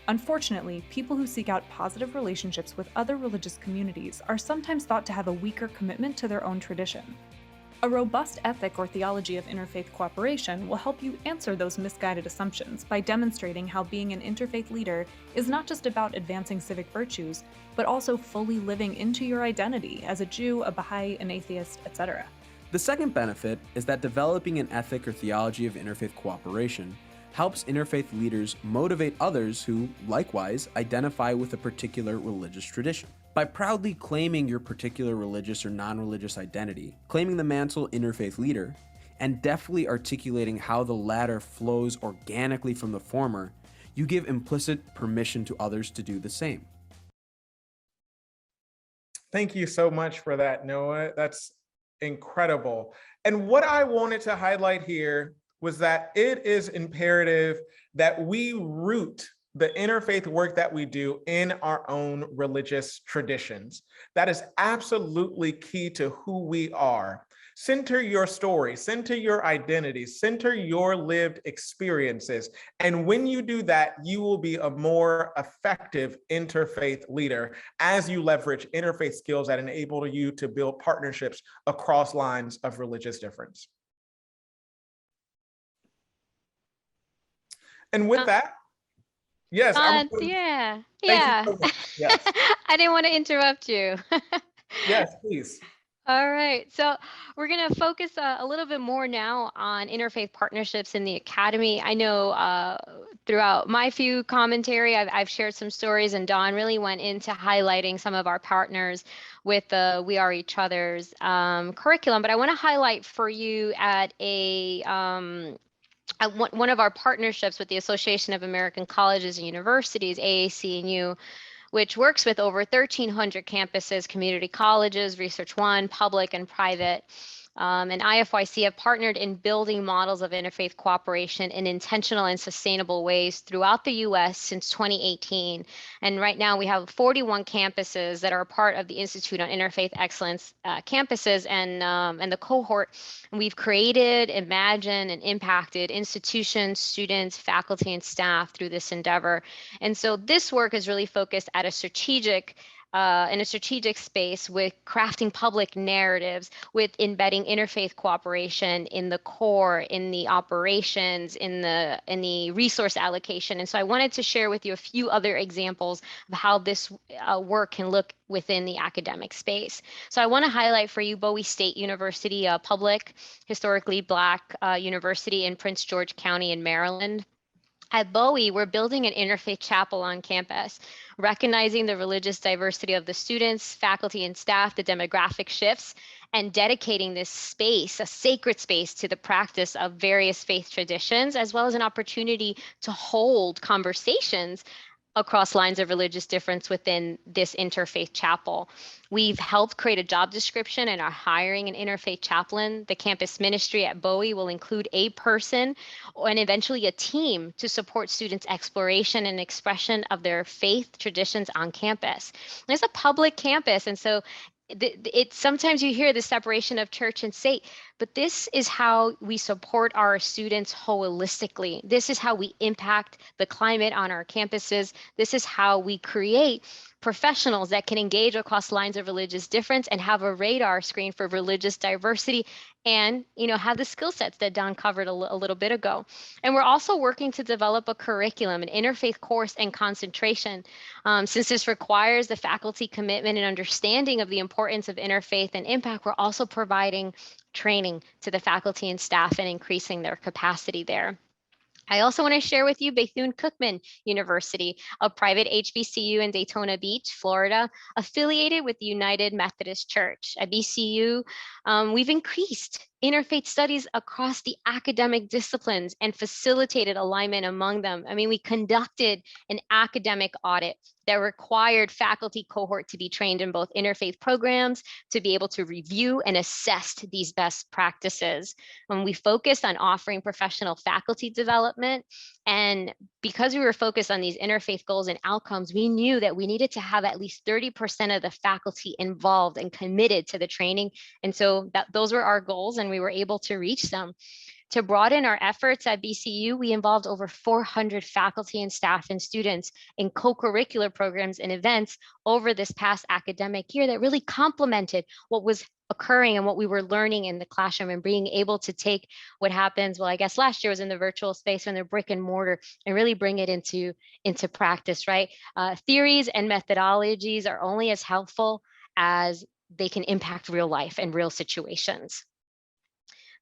Unfortunately, people who seek out positive relationships with other religious communities are sometimes thought to have a weaker commitment to their own tradition. A robust ethic or theology of interfaith cooperation will help you answer those misguided assumptions by demonstrating how being an interfaith leader is not just about advancing civic virtues, but also fully living into your identity as a Jew, a Baha'i, an atheist, etc. The second benefit is that developing an ethic or theology of interfaith cooperation helps interfaith leaders motivate others who, likewise, identify with a particular religious tradition. By proudly claiming your particular religious or non-religious identity, claiming the mantle interfaith leader, and deftly articulating how the latter flows organically from the former, you give implicit permission to others to do the same. Thank you so much for that, Noah. That's incredible. And what I wanted to highlight here was that it is imperative that we root the interfaith work that we do in our own religious traditions. That is absolutely key to who we are. Center your story, center your identity, center your lived experiences. And when you do that, you will be a more effective interfaith leader as you leverage interfaith skills that enable you to build partnerships across lines of religious difference. And with that, yes. Yeah. So yes. I didn't want to interrupt you. Yes, please. All right. So we're going to focus a little bit more now on interfaith partnerships in the academy. I know throughout my few commentary, I've shared some stories, and Dawn really went into highlighting some of our partners with the We Are Each Other's curriculum. But I want to highlight for you at one of our partnerships with the Association of American Colleges and Universities, AAC&U, which works with over 1,300 campuses, community colleges, Research One, public and private. And IFYC have partnered in building models of interfaith cooperation in intentional and sustainable ways throughout the U.S. since 2018. And right now we have 41 campuses that are part of the Institute on Interfaith Excellence campuses, and the cohort. We've created, imagined, and impacted institutions, students, faculty, and staff through this endeavor. And so this work is really focused at a strategic in a strategic space, with crafting public narratives, with embedding interfaith cooperation in the core, in the operations, in the resource allocation. And so I wanted to share with you a few other examples of how this work can look within the academic space. So I want to highlight for you Bowie State University, a public, historically Black university in Prince George County in Maryland. At Bowie, we're building an interfaith chapel on campus, recognizing the religious diversity of the students, faculty, and staff, the demographic shifts, and dedicating this space, a sacred space, to the practice of various faith traditions, as well as an opportunity to hold conversations across lines of religious difference within this interfaith chapel. We've helped create a job description and are hiring an interfaith chaplain. The campus ministry at Bowie will include a person and eventually a team to support students' exploration and expression of their faith traditions on campus. It's a public campus, and so sometimes you hear the separation of church and state, but this is how we support our students holistically. This is how we impact the climate on our campuses. This is how we create professionals that can engage across lines of religious difference and have a radar screen for religious diversity, and have the skill sets that Don covered a little bit ago. And we're also working to develop a curriculum, an interfaith course and concentration. Since this requires the faculty commitment and understanding of the importance of interfaith and impact, we're also providing training to the faculty and staff and increasing their capacity there. I also want to share with you Bethune-Cookman University, a private HBCU in Daytona Beach, Florida, affiliated with the United Methodist Church. At BCU, we've increased interfaith studies across the academic disciplines and facilitated alignment among them. I mean, we conducted an academic audit that required faculty cohort to be trained in both interfaith programs to be able to review and assess these best practices. We focused on offering professional faculty development, and because we were focused on these interfaith goals and outcomes, we knew that we needed to have at least 30% of the faculty involved and committed to the training. And so those were our goals, and we were able to reach them. To broaden our efforts at BCU, we involved over 400 faculty and staff and students in co-curricular programs and events over this past academic year that really complemented what was occurring and what we were learning in the classroom, and being able to take what happens, well, I guess last year was in the virtual space and the brick and mortar, and really bring it into practice, right? Theories and methodologies are only as helpful as they can impact real life and real situations.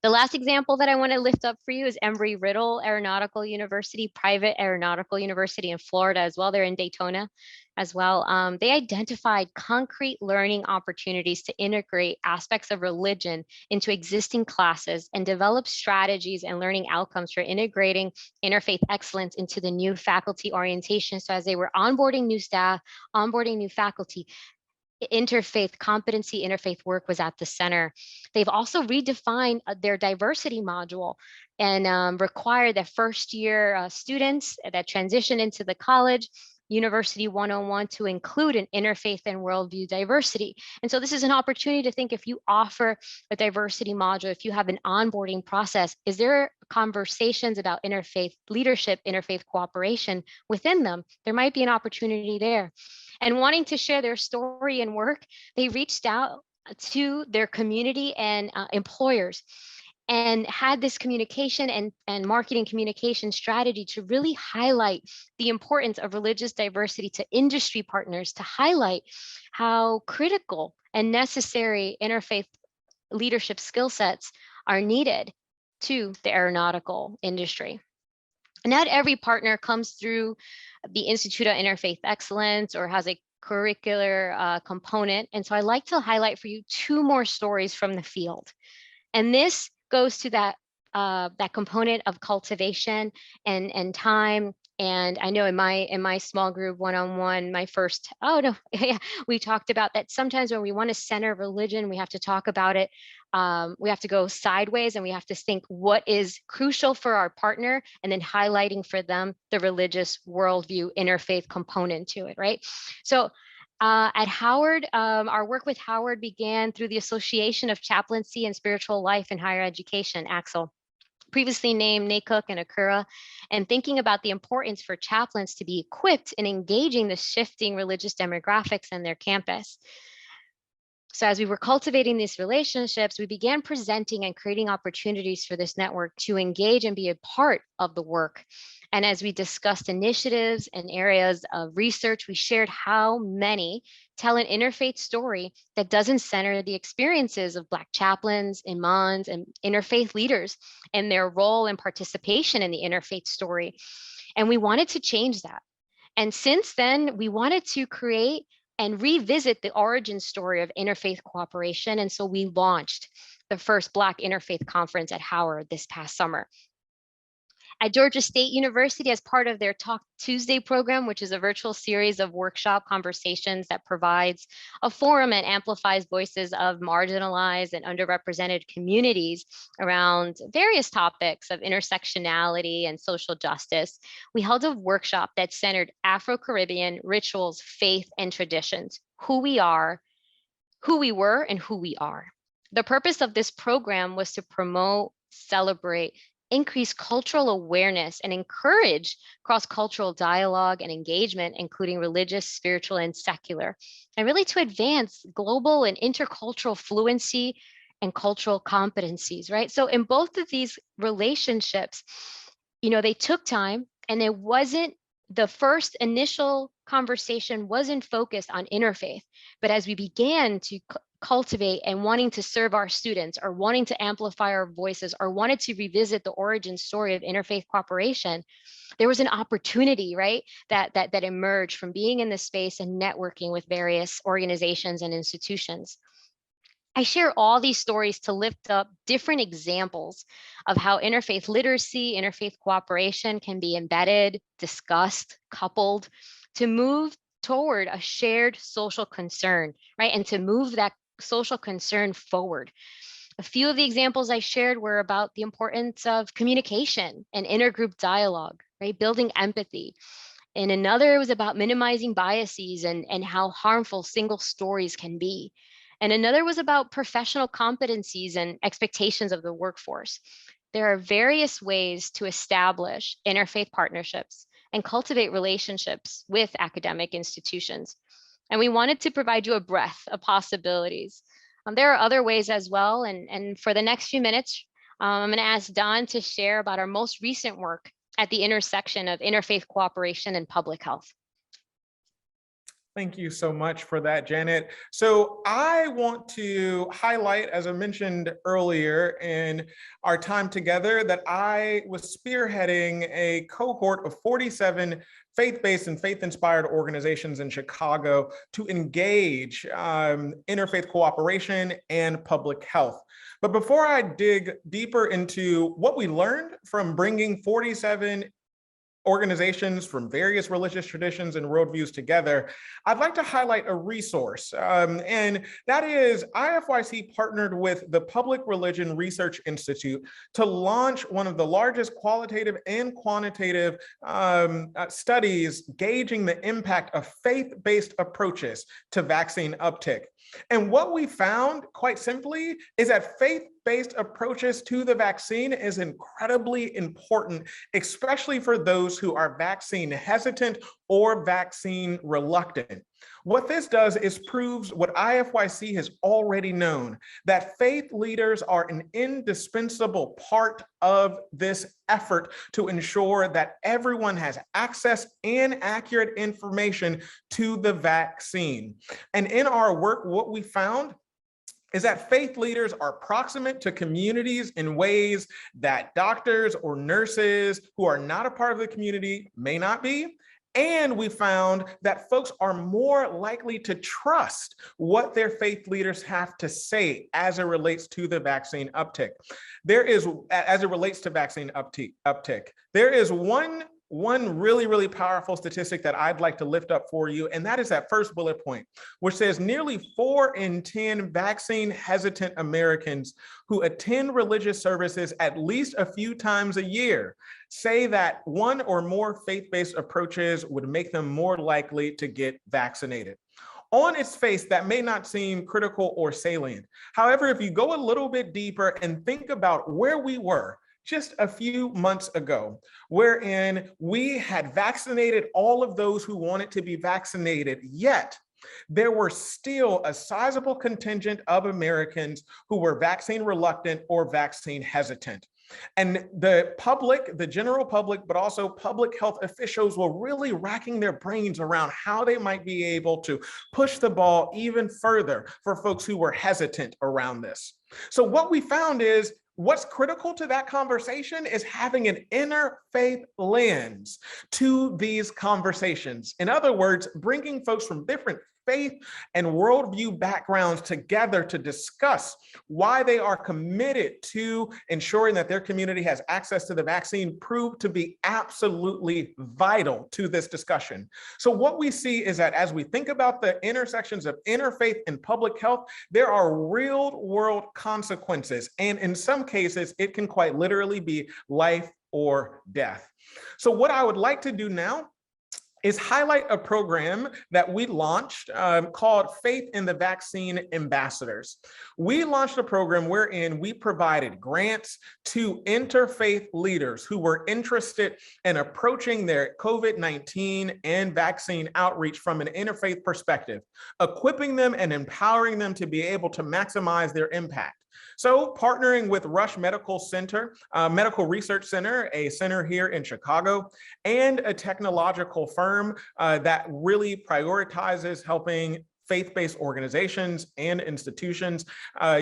The last example that I want to lift up for you is Embry Riddle Aeronautical University, private aeronautical university in Florida as well. They're in Daytona as well. They identified concrete learning opportunities to integrate aspects of religion into existing classes and develop strategies and learning outcomes for integrating interfaith excellence into the new faculty orientation. So as they were onboarding new staff, onboarding new faculty, interfaith competency, interfaith work was at the center. They've also redefined their diversity module and required that first year students that transition into the college University 101 to include an interfaith and worldview diversity. And so this is an opportunity to think, if you offer a diversity module, if you have an onboarding process, is there conversations about interfaith leadership, interfaith cooperation within them? There might be an opportunity there. And wanting to share their story and work, they reached out to their community and employers, and had this communication and marketing communication strategy to really highlight the importance of religious diversity to industry partners, to highlight how critical and necessary interfaith leadership skill sets are needed to the aeronautical industry. Not every partner comes through the Institute of Interfaith Excellence or has a curricular component. And so I like to highlight for you two more stories from the field. And this goes to that component of cultivation and time. And I know in my small group one-on-one, we talked about that sometimes when we want to center religion, we have to talk about it. We have to go sideways, and we have to think what is crucial for our partner, and then highlighting for them the religious worldview interfaith component to it, right? So at Howard, our work with Howard began through the Association of Chaplaincy and Spiritual Life in Higher Education, AXL, previously named NACOOC and Acura, and thinking about the importance for chaplains to be equipped in engaging the shifting religious demographics in their campus. So as we were cultivating these relationships, we began presenting and creating opportunities for this network to engage and be a part of the work. And as we discussed initiatives and areas of research, we shared how many tell an interfaith story that doesn't center the experiences of Black chaplains, imams, and interfaith leaders and their role and participation in the interfaith story. And we wanted to change that. And since then, we wanted to create and revisit the origin story of interfaith cooperation. And so we launched the first Black Interfaith Conference at Howard this past summer. At Georgia State University, as part of their Talk Tuesday program, which is a virtual series of workshop conversations that provides a forum and amplifies voices of marginalized and underrepresented communities around various topics of intersectionality and social justice, we held a workshop that centered Afro-Caribbean rituals, faith, and traditions, who we are, who we were, and who we are. The purpose of this program was to promote, celebrate, increase cultural awareness, and encourage cross-cultural dialogue and engagement, including religious, spiritual, and secular, and really to advance global and intercultural fluency and cultural competencies, right? So in both of these relationships, they took time, and it wasn't the first initial conversation wasn't focused on interfaith, but as we began to cultivate and wanting to serve our students or wanting to amplify our voices or wanted to revisit the origin story of interfaith cooperation, there was an opportunity, right, that emerged from being in this space and networking with various organizations and institutions. I share all these stories to lift up different examples of how interfaith literacy, interfaith cooperation can be embedded, discussed, coupled to move toward a shared social concern, right? And to move that social concern forward. A few of the examples I shared were about the importance of communication and intergroup dialogue, right? Building empathy. And another was about minimizing biases and how harmful single stories can be. And another was about professional competencies and expectations of the workforce. There are various ways to establish interfaith partnerships and cultivate relationships with academic institutions. And we wanted to provide you a breadth of possibilities. There are other ways as well. And for the next few minutes, I'm going to ask Don to share about our most recent work at the intersection of interfaith cooperation and public health. Thank you so much for that, Janet. So I want to highlight, as I mentioned earlier in our time together, that I was spearheading a cohort of 47 faith-based and faith-inspired organizations in Chicago to engage interfaith cooperation and public health. But before I dig deeper into what we learned from bringing 47 organizations from various religious traditions and worldviews together, I'd like to highlight a resource, and that is IFYC partnered with the Public Religion Research Institute to launch one of the largest qualitative and quantitative studies gauging the impact of faith-based approaches to vaccine uptake. And what we found, quite simply, is that faith-based approaches to the vaccine is incredibly important, especially for those who are vaccine hesitant or vaccine reluctant. What this does is proves what IFYC has already known, that faith leaders are an indispensable part of this effort to ensure that everyone has access and accurate information to the vaccine. And in our work, what we found is that faith leaders are proximate to communities in ways that doctors or nurses who are not a part of the community may not be. And we found that folks are more likely to trust what their faith leaders have to say as it relates to the vaccine uptick. As it relates to vaccine uptick, there is one really powerful statistic that I'd like to lift up for you, and that is that first bullet point, which says nearly 4 in 10 vaccine hesitant Americans who attend religious services at least a few times a year say that one or more faith-based approaches would make them more likely to get vaccinated. On its face, that may not seem critical or salient. However, if you go a little bit deeper and think about where we were just a few months ago, wherein we had vaccinated all of those who wanted to be vaccinated, yet there were still a sizable contingent of Americans who were vaccine reluctant or vaccine hesitant. And the public, the general public, but also public health officials were really racking their brains around how they might be able to push the ball even further for folks who were hesitant around this. So what we found is what's critical to that conversation is having an interfaith lens to these conversations. In other words, bringing folks from different faith and worldview backgrounds together to discuss why they are committed to ensuring that their community has access to the vaccine proved to be absolutely vital to this discussion. So what we see is that as we think about the intersections of interfaith and public health, there are real world consequences. And in some cases, it can quite literally be life or death. So what I would like to do now is highlight a program that we launched called Faith in the Vaccine Ambassadors. We launched a program wherein we provided grants to interfaith leaders who were interested in approaching their COVID-19 and vaccine outreach from an interfaith perspective, equipping them and empowering them to be able to maximize their impact. So partnering with Rush Medical Research Center, a center here in Chicago, and a technological firm that really prioritizes helping faith-based organizations and institutions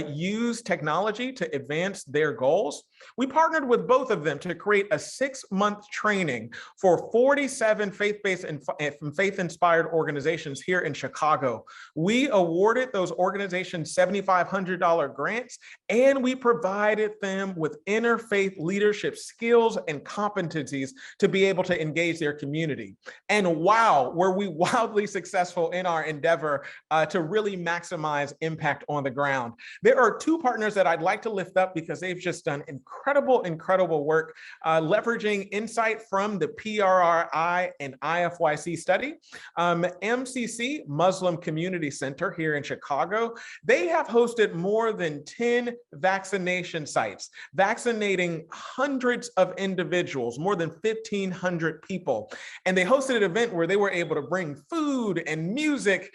use technology to advance their goals. We partnered with both of them to create a 6-month training for 47 faith-based and faith-inspired organizations here in Chicago. We awarded those organizations $7,500 grants, and we provided them with interfaith leadership skills and competencies to be able to engage their community. And wow, were we wildly successful in our endeavor to really maximize impact on the ground. There are 2 partners that I'd like to lift up because they've just done incredible work leveraging insight from the PRRI and IFYC study. MCC, Muslim Community Center here in Chicago, they have hosted more than 10 vaccination sites, vaccinating hundreds of individuals, more than 1,500 people. And they hosted an event where they were able to bring food and music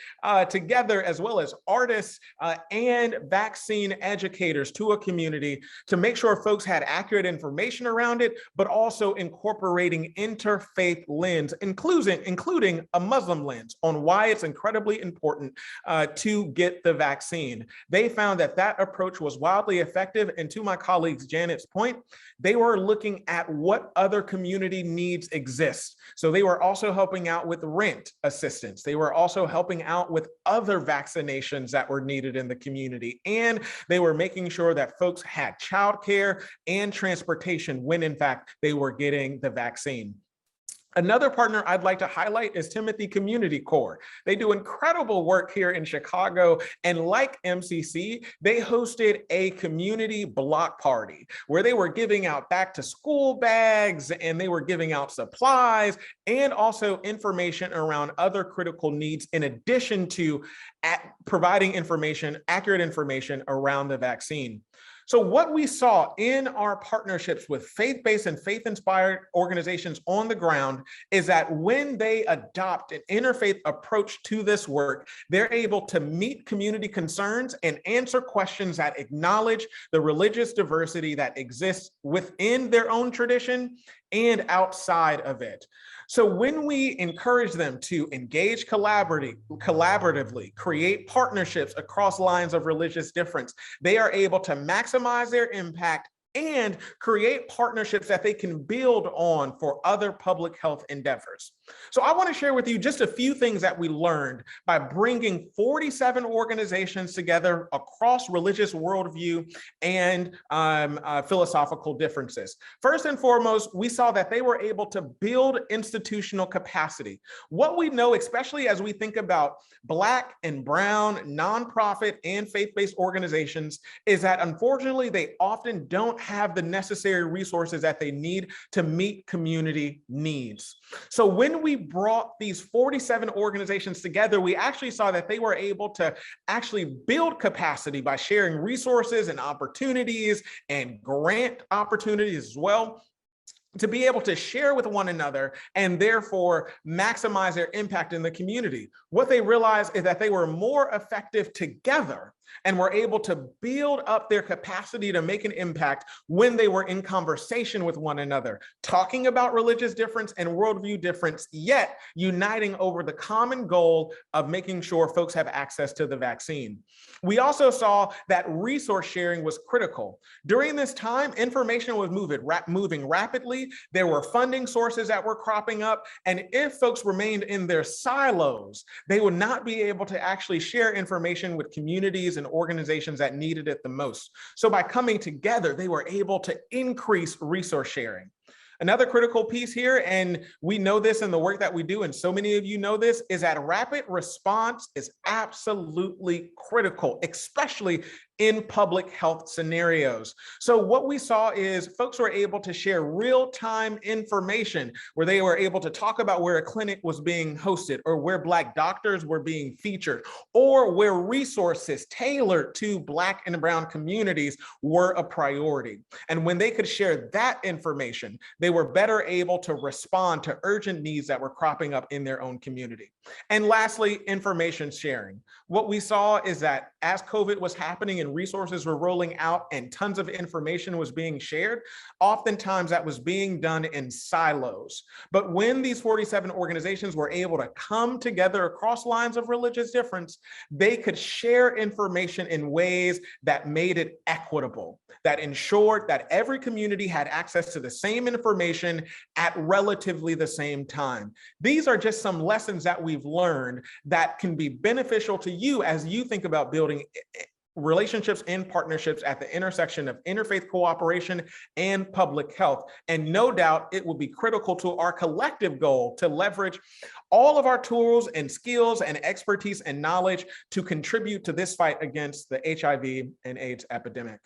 together, as well as artists and vaccine educators to a community to make sure folks had accurate information around it, but also incorporating interfaith lens, including a Muslim lens on why it's incredibly important to get the vaccine. They found that that approach was wildly effective. And to my colleagues Janet's point, they were looking at what other community needs exist. So they were also helping out with rent assistance. They were also helping out with other vaccinations that were needed in the community. And they were making sure that folks had childcare and transportation when in fact they were getting the vaccine. Another partner I'd like to highlight is Timothy Community Corps. They do incredible work here in Chicago, and like MCC, they hosted a community block party where they were giving out back to school bags, and they were giving out supplies and also information around other critical needs, in addition to providing information, accurate information around the vaccine. So what we saw in our partnerships with faith-based and faith-inspired organizations on the ground is that when they adopt an interfaith approach to this work, they're able to meet community concerns and answer questions that acknowledge the religious diversity that exists within their own tradition and outside of it. So when we encourage them to engage collaboratively, create partnerships across lines of religious difference, they are able to maximize their impact and create partnerships that they can build on for other public health endeavors. So I want to share with you just a few things that we learned by bringing 47 organizations together across religious worldview and philosophical differences. First and foremost, we saw that they were able to build institutional capacity. What we know, especially as we think about Black and Brown, nonprofit and faith-based organizations, is that unfortunately they often don't have the necessary resources that they need to meet community needs. So when we brought these 47 organizations together, we actually saw that they were able to actually build capacity by sharing resources and opportunities and grant opportunities as well, to be able to share with one another and therefore maximize their impact in the community. What they realized is that they were more effective together and were able to build up their capacity to make an impact when they were in conversation with one another, talking about religious difference and worldview difference, yet uniting over the common goal of making sure folks have access to the vaccine. We also saw that resource sharing was critical. During this time, information was moving rapidly. There were funding sources that were cropping up. And if folks remained in their silos, they would not be able to actually share information with communities and organizations that needed it the most. So by coming together, they were able to increase resource sharing. Another critical piece here, and we know this in the work that we do, and so many of you know this, is that rapid response is absolutely critical, especially in public health scenarios. So what we saw is folks were able to share real-time information where they were able to talk about where a clinic was being hosted or where Black doctors were being featured or where resources tailored to Black and brown communities were a priority. And when they could share that information, they were better able to respond to urgent needs that were cropping up in their own community. And lastly, information sharing. What we saw is that as COVID was happening and resources were rolling out and tons of information was being shared, oftentimes that was being done in silos. But when these 47 organizations were able to come together across lines of religious difference, they could share information in ways that made it equitable, that ensured that every community had access to the same information at relatively the same time. These are just some lessons that we've learned that can be beneficial to you as you think about building relationships and partnerships at the intersection of interfaith cooperation and public health. And no doubt it will be critical to our collective goal to leverage all of our tools and skills and expertise and knowledge to contribute to this fight against the HIV and AIDS epidemic.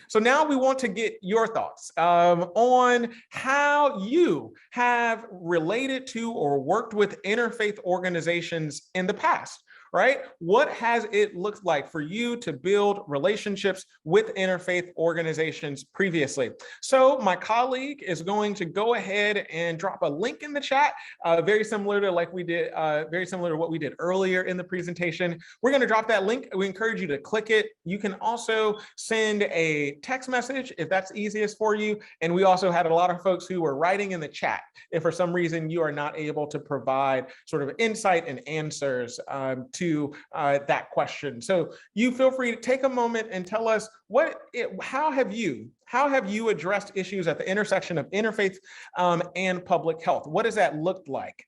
So now we want to get your thoughts on how you have related to or worked with interfaith organizations in the past, right? What has it looked like for you to build relationships with interfaith organizations previously? So my colleague is going to go ahead and drop a link in the chat, very similar to what we did earlier in the presentation. We're going to drop that link. We encourage you to click it. You can also send a text message if that's easiest for you. And we also had a lot of folks who were writing in the chat if for some reason you are not able to provide sort of insight and answers to that question. So you feel free to take a moment and tell us how have you addressed issues at the intersection of interfaith and public health? What does that look like?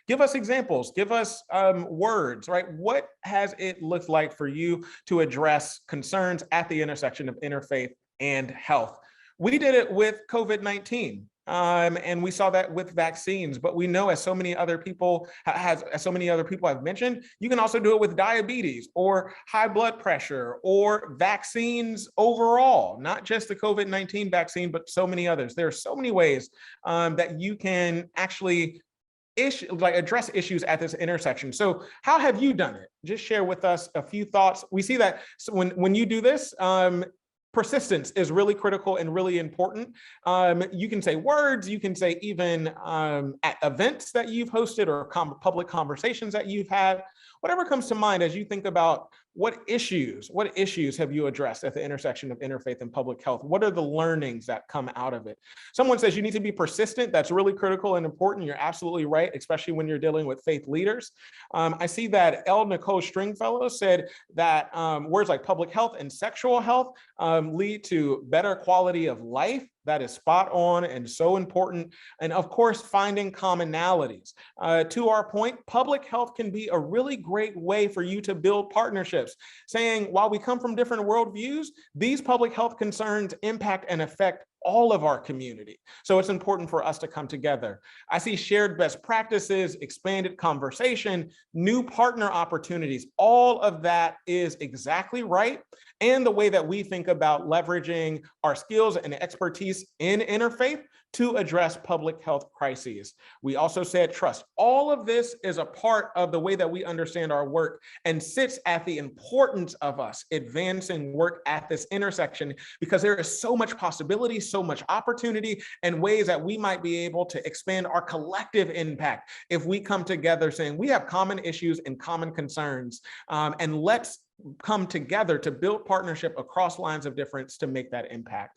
Give us examples, give us words, right? What has it looked like for you to address concerns at the intersection of interfaith and health? We did it with COVID-19. And we saw that with vaccines, but we know as so many other people have mentioned, you can also do it with diabetes or high blood pressure or vaccines overall, not just the COVID-19 vaccine, but so many others. There are so many ways that you can actually address issues at this intersection. So how have you done it? Just share with us a few thoughts. We see that when you do this, persistence is really critical and really important. You can say words, you can say even at events that you've hosted or public conversations that you've had, whatever comes to mind as you think about what issues have you addressed at the intersection of interfaith and public health? What are the learnings that come out of it? Someone says you need to be persistent. That's really critical and important. You're absolutely right, especially when you're dealing with faith leaders. I see that L. Nicole Stringfellow said that words like public health and sexual health lead to better quality of life. That is spot on and so important. And of course, finding commonalities. To our point, public health can be a really great way for you to build partnerships, saying while we come from different worldviews, these public health concerns impact and affect all of our community. So it's important for us to come together. I see shared best practices, expanded conversation, new partner opportunities. All of that is exactly right. And the way that we think about leveraging our skills and expertise in interfaith to address public health crises. We also said trust. All of this is a part of the way that we understand our work and sits at the importance of us advancing work at this intersection, because there is so much possibility, so much opportunity, and ways that we might be able to expand our collective impact if we come together saying we have common issues and common concerns, and let's come together to build partnership across lines of difference to make that impact.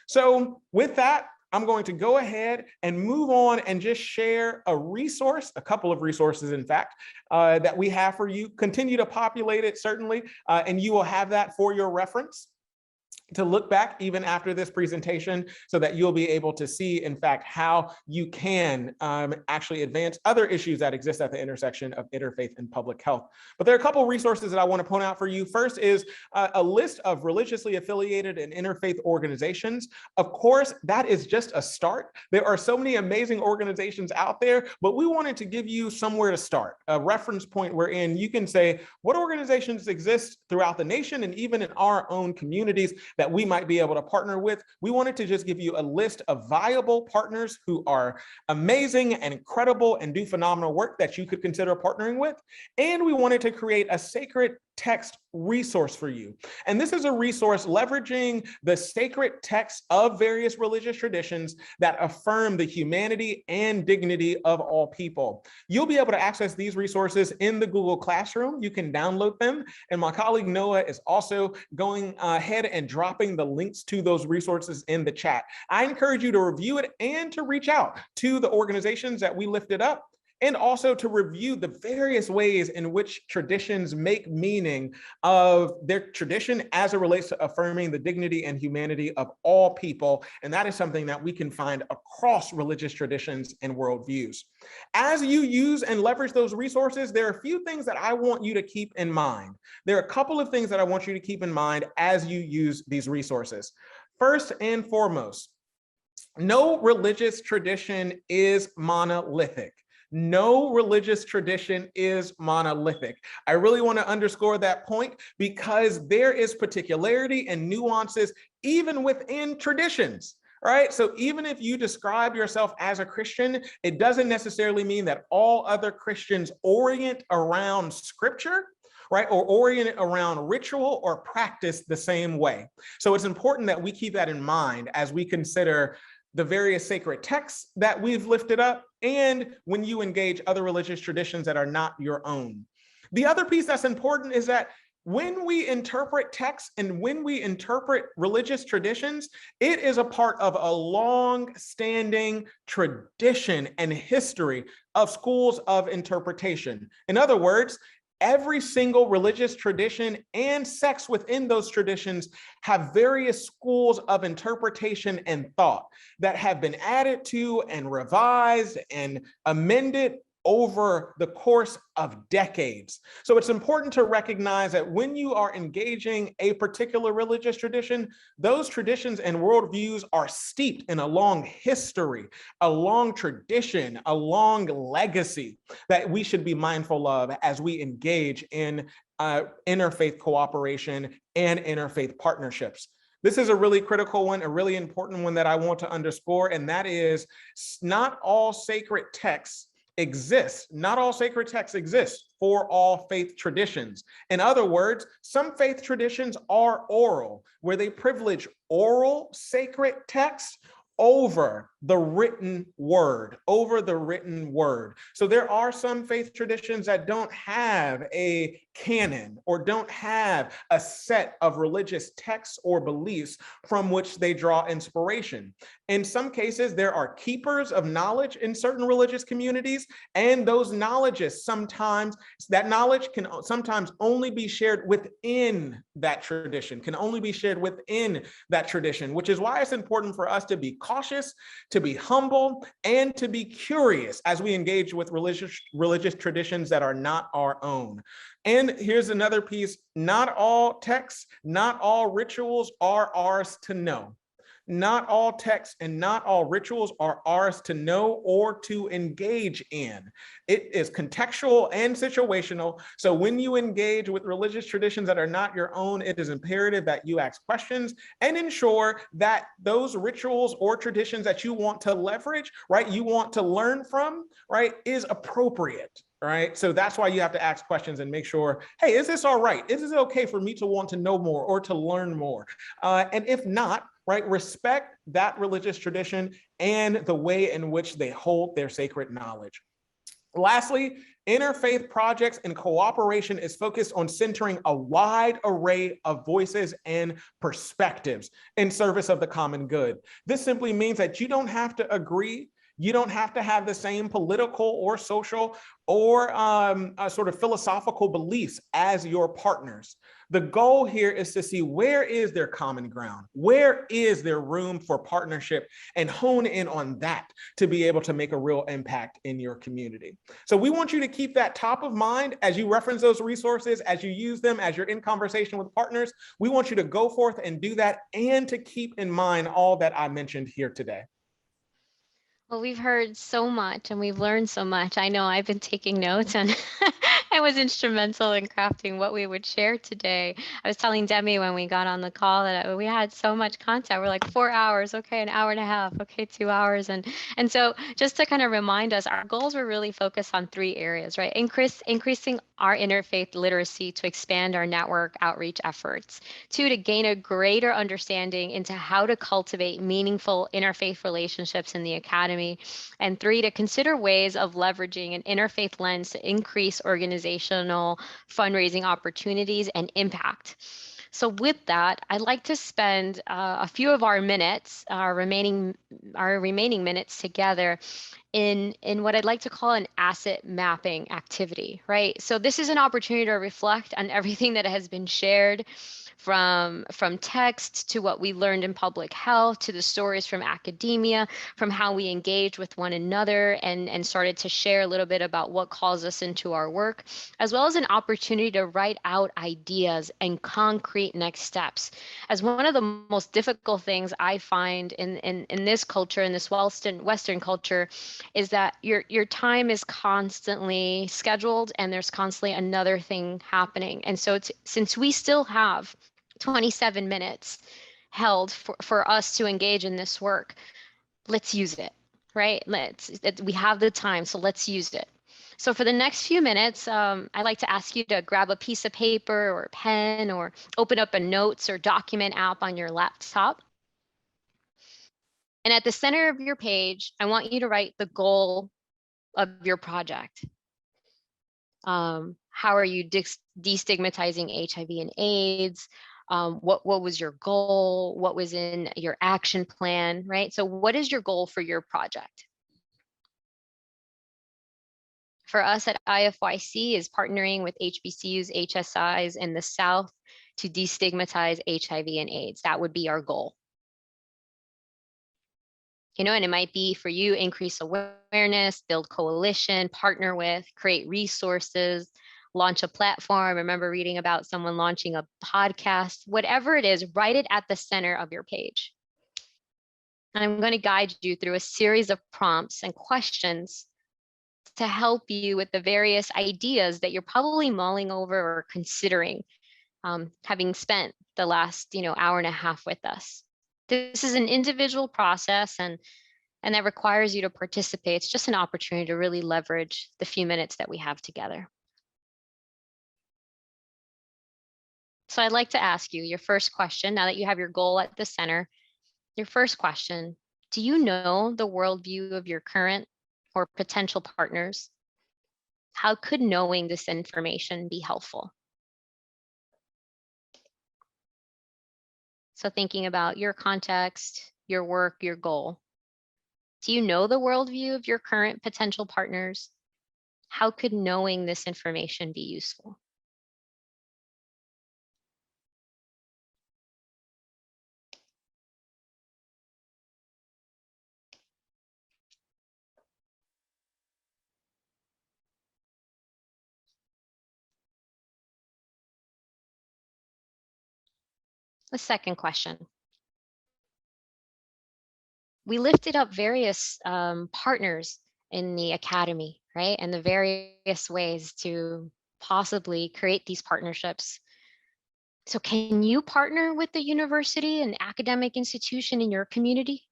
So with that, I'm going to go ahead and move on and just share a resource, a couple of resources, in fact, that we have for you. Continue to populate it, certainly, and you will have that for your reference. to look back even after this presentation so that you'll be able to see, in fact, how you can actually advance other issues that exist at the intersection of interfaith and public health. But there are a couple of resources that I want to point out for you. First is a list of religiously affiliated and interfaith organizations. Of course, that is just a start. There are so many amazing organizations out there, but we wanted to give you somewhere to start, a reference point wherein you can say, what organizations exist throughout the nation and even in our own communities that we might be able to partner with. We wanted to just give you a list of viable partners who are amazing and incredible and do phenomenal work that you could consider partnering with. And we wanted to create a sacred text resource for you. And this is a resource leveraging the sacred texts of various religious traditions that affirm the humanity and dignity of all people. You'll be able to access these resources in the Google Classroom. You can download them. And my colleague Noah is also going ahead and dropping the links to those resources in the chat. I encourage you to review it and to reach out to the organizations that we lifted up, and also to review the various ways in which traditions make meaning of their tradition as it relates to affirming the dignity and humanity of all people. And that is something that we can find across religious traditions and worldviews. As you use and leverage those resources, there are a few things that I want you to keep in mind. There are a couple of things that I want you to keep in mind as you use these resources. First and foremost, no religious tradition is monolithic. No religious tradition is monolithic. I really want to underscore that point because there is particularity and nuances even within traditions. Right? So even if you describe yourself as a Christian, it doesn't necessarily mean that all other Christians orient around scripture, right? Or orient around ritual or practice the same way. So it's important that we keep that in mind as we consider the various sacred texts that we've lifted up, and when you engage other religious traditions that are not your own. The other piece that's important is that when we interpret texts and when we interpret religious traditions, it is a part of a long-standing tradition and history of schools of interpretation. In other words, every single religious tradition and sects within those traditions have various schools of interpretation and thought that have been added to and revised and amended over the course of decades. So it's important to recognize that when you are engaging a particular religious tradition, those traditions and worldviews are steeped in a long history, a long tradition, a long legacy that we should be mindful of as we engage in interfaith cooperation and interfaith partnerships. This is a really critical one, a really important one that I want to underscore, and that is not all sacred texts exist. Not all sacred texts exist for all faith traditions. In other words, some faith traditions are oral, where they privilege oral sacred texts over the written word, So there are some faith traditions that don't have a canon or don't have a set of religious texts or beliefs from which they draw inspiration. In some cases, there are keepers of knowledge in certain religious communities, and those knowledges that knowledge can sometimes only be shared within that tradition, which is why it's important for us to be cautious, to be humble, and to be curious as we engage with religious traditions that are not our own. And here's another piece: not all texts, not all rituals are ours to know. Not all texts and not all rituals are ours to know or to engage in. It is contextual and situational. So when you engage with religious traditions that are not your own, it is imperative that you ask questions and ensure that those rituals or traditions that you want to leverage, right, you want to learn from, right, is appropriate. Right. So that's why you have to ask questions and make sure, hey, is this all right? Is it okay for me to want to know more or to learn more? And if not, right, respect that religious tradition and the way in which they hold their sacred knowledge. Lastly, interfaith projects and cooperation is focused on centering a wide array of voices and perspectives in service of the common good. This simply means that you don't have to agree You don't have to have the same political or social or sort of philosophical beliefs as your partners. The goal here is to see where is their common ground, where is there room for partnership, and hone in on that to be able to make a real impact in your community. So we want you to keep that top of mind as you reference those resources, as you use them, as you're in conversation with partners. We want you to go forth and do that, and to keep in mind all that I mentioned here today. Well, we've heard so much and we've learned so much. I know I've been taking notes and I was instrumental in crafting what we would share today. I was telling Demi when we got on the call that we had so much content. We're like 4 hours, okay, an hour and a half, okay, 2 hours. And so just to kind of remind us, our goals were really focused on 3 areas, right? Increasing our interfaith literacy to expand our network outreach efforts. 2, to gain a greater understanding into how to cultivate meaningful interfaith relationships in the academy. And 3, to consider ways of leveraging an interfaith lens to increase organizational fundraising opportunities and impact. So with that, I'd like to spend a few of our minutes, our remaining minutes together in what I'd like to call an asset mapping activity, right? So this is an opportunity to reflect on everything that has been shared, from text to what we learned in public health, to the stories from academia, from how we engage with one another and started to share a little bit about what calls us into our work, as well as an opportunity to write out ideas and concrete next steps. As one of the most difficult things I find in this culture, in this Western culture, is that your time is constantly scheduled and there's constantly another thing happening. And so since we still have 27 minutes held for us to engage in this work, let's use it, right? We have the time, so let's use it. So for the next few minutes, I'd like to ask you to grab a piece of paper or a pen or open up a notes or document app on your laptop. And at the center of your page, I want you to write the goal of your project. How are you destigmatizing HIV and AIDS? What was your goal? What was in your action plan, right? So what is your goal for your project? For us at IFYC is partnering with HBCUs, HSIs in the South to destigmatize HIV and AIDS. That would be our goal. You know, and it might be for you, increase awareness, build coalition, partner with, create resources, launch a platform. I remember reading about someone launching a podcast. Whatever it is, write it at the center of your page. And I'm going to guide you through a series of prompts and questions to help you with the various ideas that you're probably mulling over or considering, having spent the last hour and a half with us. This is an individual process and that requires you to participate. It's just an opportunity to really leverage the few minutes that we have together. So I'd like to ask you your first question, now that you have your goal at the center, your first question: do you know the worldview of your current or potential partners? How could knowing this information be helpful? So thinking about your context, your work, your goal. Do you know the worldview of your current potential partners? How could knowing this information be useful? The second question. We lifted up various partners in the academy, right? And the various ways to possibly create these partnerships. So can you partner with the university and academic institution in your community?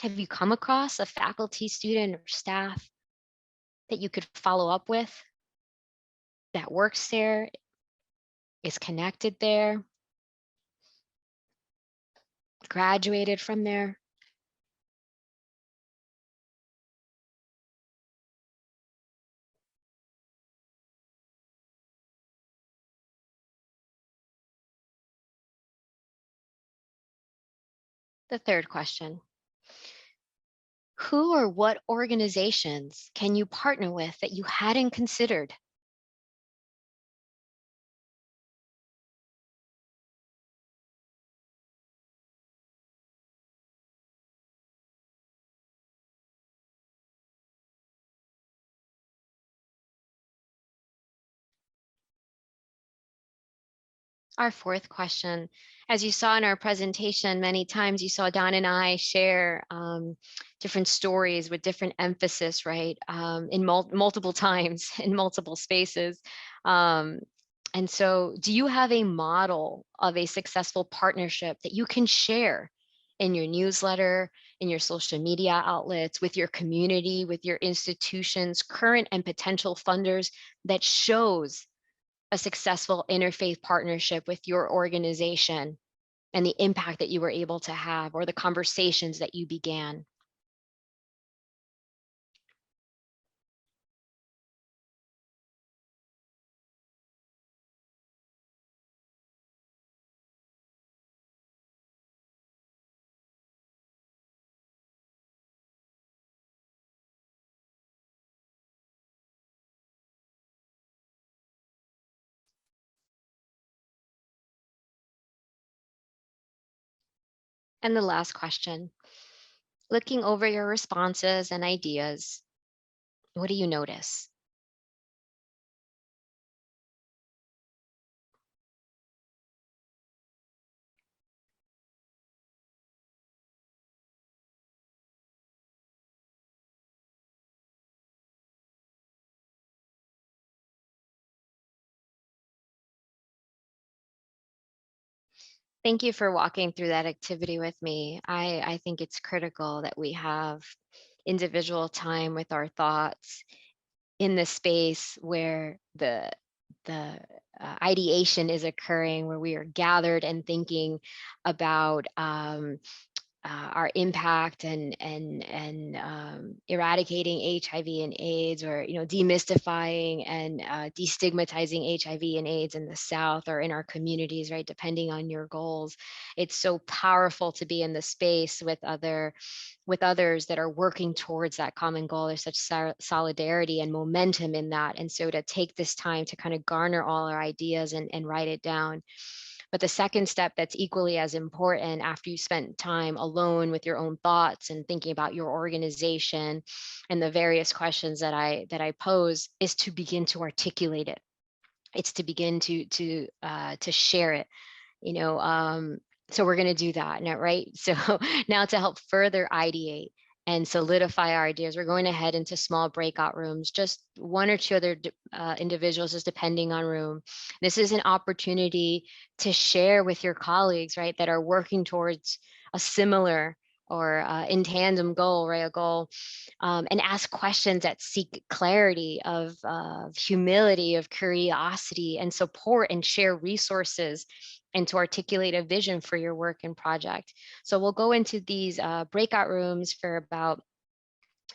Have you come across a faculty, student, or staff that you could follow up with, that works there, is connected there, graduated from there? The third question. Who or what organizations can you partner with that you hadn't considered? Our fourth question, as you saw in our presentation, many times you saw Don and I share different stories with different emphasis, right? In multiple times, in multiple spaces. And so do you have a model of a successful partnership that you can share in your newsletter, in your social media outlets, with your community, with your institutions, current and potential funders, that shows a successful interfaith partnership with your organization and the impact that you were able to have, or the conversations that you began? And the last question, looking over your responses and ideas, what do you notice? Thank you for walking through that activity with me. I think it's critical that we have individual time with our thoughts in the space where the ideation is occurring, where we are gathered and thinking about our impact and eradicating HIV and AIDS, or demystifying and destigmatizing HIV and AIDS in the South or in our communities, right? Depending on your goals, it's so powerful to be in the space with others that are working towards that common goal. There's such solidarity and momentum in that, and so to take this time to kind of garner all our ideas and write it down. But the second step that's equally as important, after you spent time alone with your own thoughts and thinking about your organization and the various questions that I pose, is to begin to articulate it. It's to begin to share it. So we're going to do that now, right? So now, to help further ideate and solidify our ideas, we're going to head into small breakout rooms, just one or two other individuals, just depending on room. This is an opportunity to share with your colleagues, right, that are working towards a similar or in tandem goal, right, a goal, and ask questions that seek clarity, of humility, of curiosity, and support, and share resources, and to articulate a vision for your work and project. So we'll go into these breakout rooms for about,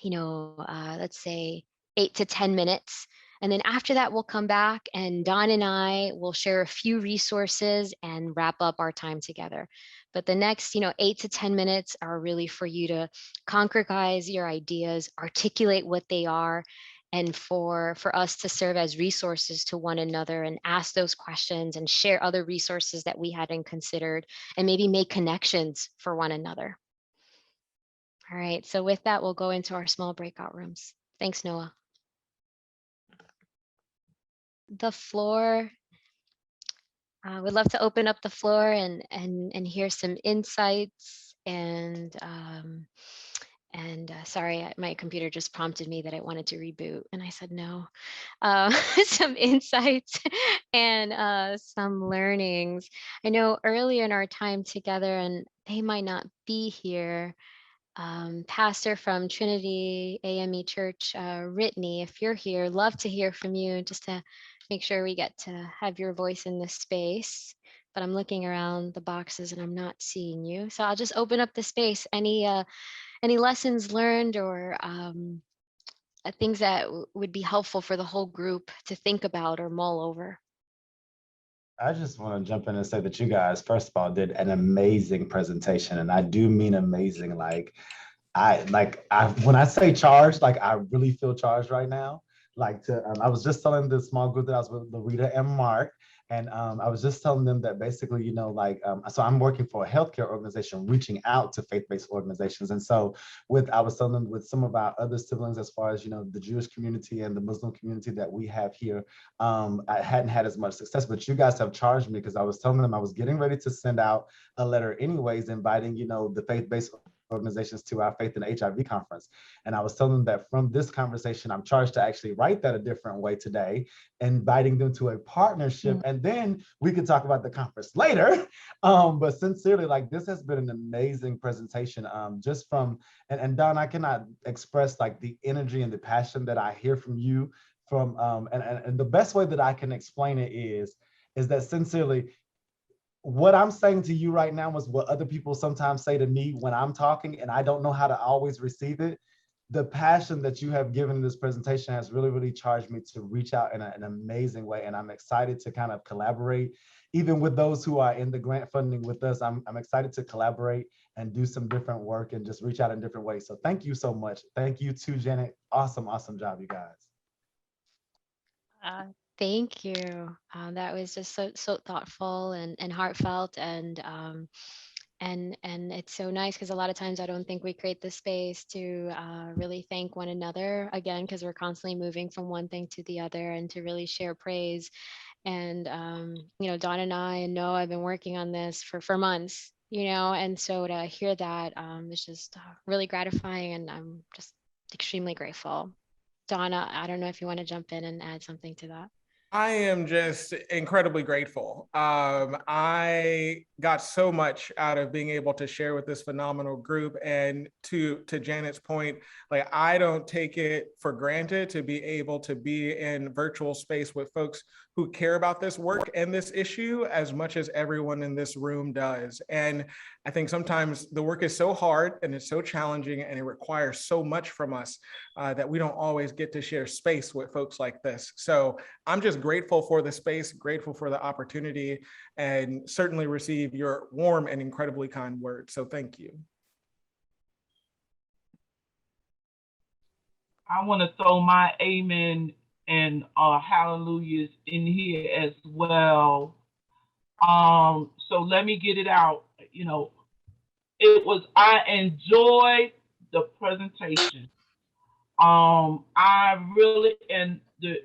let's say 8 to 10 minutes. And then after that, we'll come back and Don and I will share a few resources and wrap up our time together. But the next, 8 to 10 minutes are really for you to concretize your ideas, articulate what they are, and for us to serve as resources to one another and ask those questions and share other resources that we hadn't considered, and maybe make connections for one another. All right, so with that, we'll go into our small breakout rooms. Thanks, Noah. The floor, we'd love to open up the floor and hear some insights. And sorry, my computer just prompted me that I wanted to reboot, and I said no. Some insights and some learnings. I know earlier in our time together, and they might not be here, pastor from Trinity AME Church, Whitney, if you're here, love to hear from you, just to make sure we get to have your voice in this space. But I'm looking around the boxes and I'm not seeing you. So I'll just open up the space. Any lessons learned, or things that would be helpful for the whole group to think about or mull over? I just want to jump in and say that you guys, first of all, did an amazing presentation. And I do mean amazing. When I say charged, like I really feel charged right now. I was just telling the small group that I was with, Larita and Mark, and I was just telling them that basically, so I'm working for a healthcare organization reaching out to faith-based organizations. And so I was telling them with some of our other siblings, as far as, the Jewish community and the Muslim community that we have here, I hadn't had as much success, but you guys have charged me because I was telling them I was getting ready to send out a letter anyways, inviting, the faith-based organizations to our Faith and HIV conference. And I was telling them that from this conversation, I'm charged to actually write that a different way today, inviting them to a partnership. And then we could talk about the conference later. But sincerely, like this has been an amazing presentation. Just from, and Don, I cannot express like the energy and the passion that I hear from you and the best way that I can explain it is that sincerely, what I'm saying to you right now is what other people sometimes say to me when I'm talking and I don't know how to always receive it. The passion that you have given in this presentation has really, really charged me to reach out in an amazing way. And I'm excited to kind of collaborate, even with those who are in the grant funding with us. I'm excited to collaborate and do some different work and just reach out in different ways. So thank you so much. Thank you too, Janet. Awesome, awesome job, you guys. Thank you. That was just so thoughtful and heartfelt, and it's so nice because a lot of times I don't think we create the space to really thank one another again, because we're constantly moving from one thing to the other, and to really share praise. And Dawn and I and Noah have been working on this for months, and so to hear that is just really gratifying, and I'm just extremely grateful. Donna, I don't know if you want to jump in and add something to that. I am just incredibly grateful. I got so much out of being able to share with this phenomenal group. And to Janet's point, like I don't take it for granted to be able to be in virtual space with folks who care about this work and this issue as much as everyone in this room does. And I think sometimes the work is so hard and it's so challenging and it requires so much from us that we don't always get to share space with folks like this. So I'm just grateful for the space, grateful for the opportunity, and certainly receive your warm and incredibly kind words. So thank you. I want to throw my amen and hallelujahs in here as well. So let me get it out. I enjoyed the presentation. I really, and the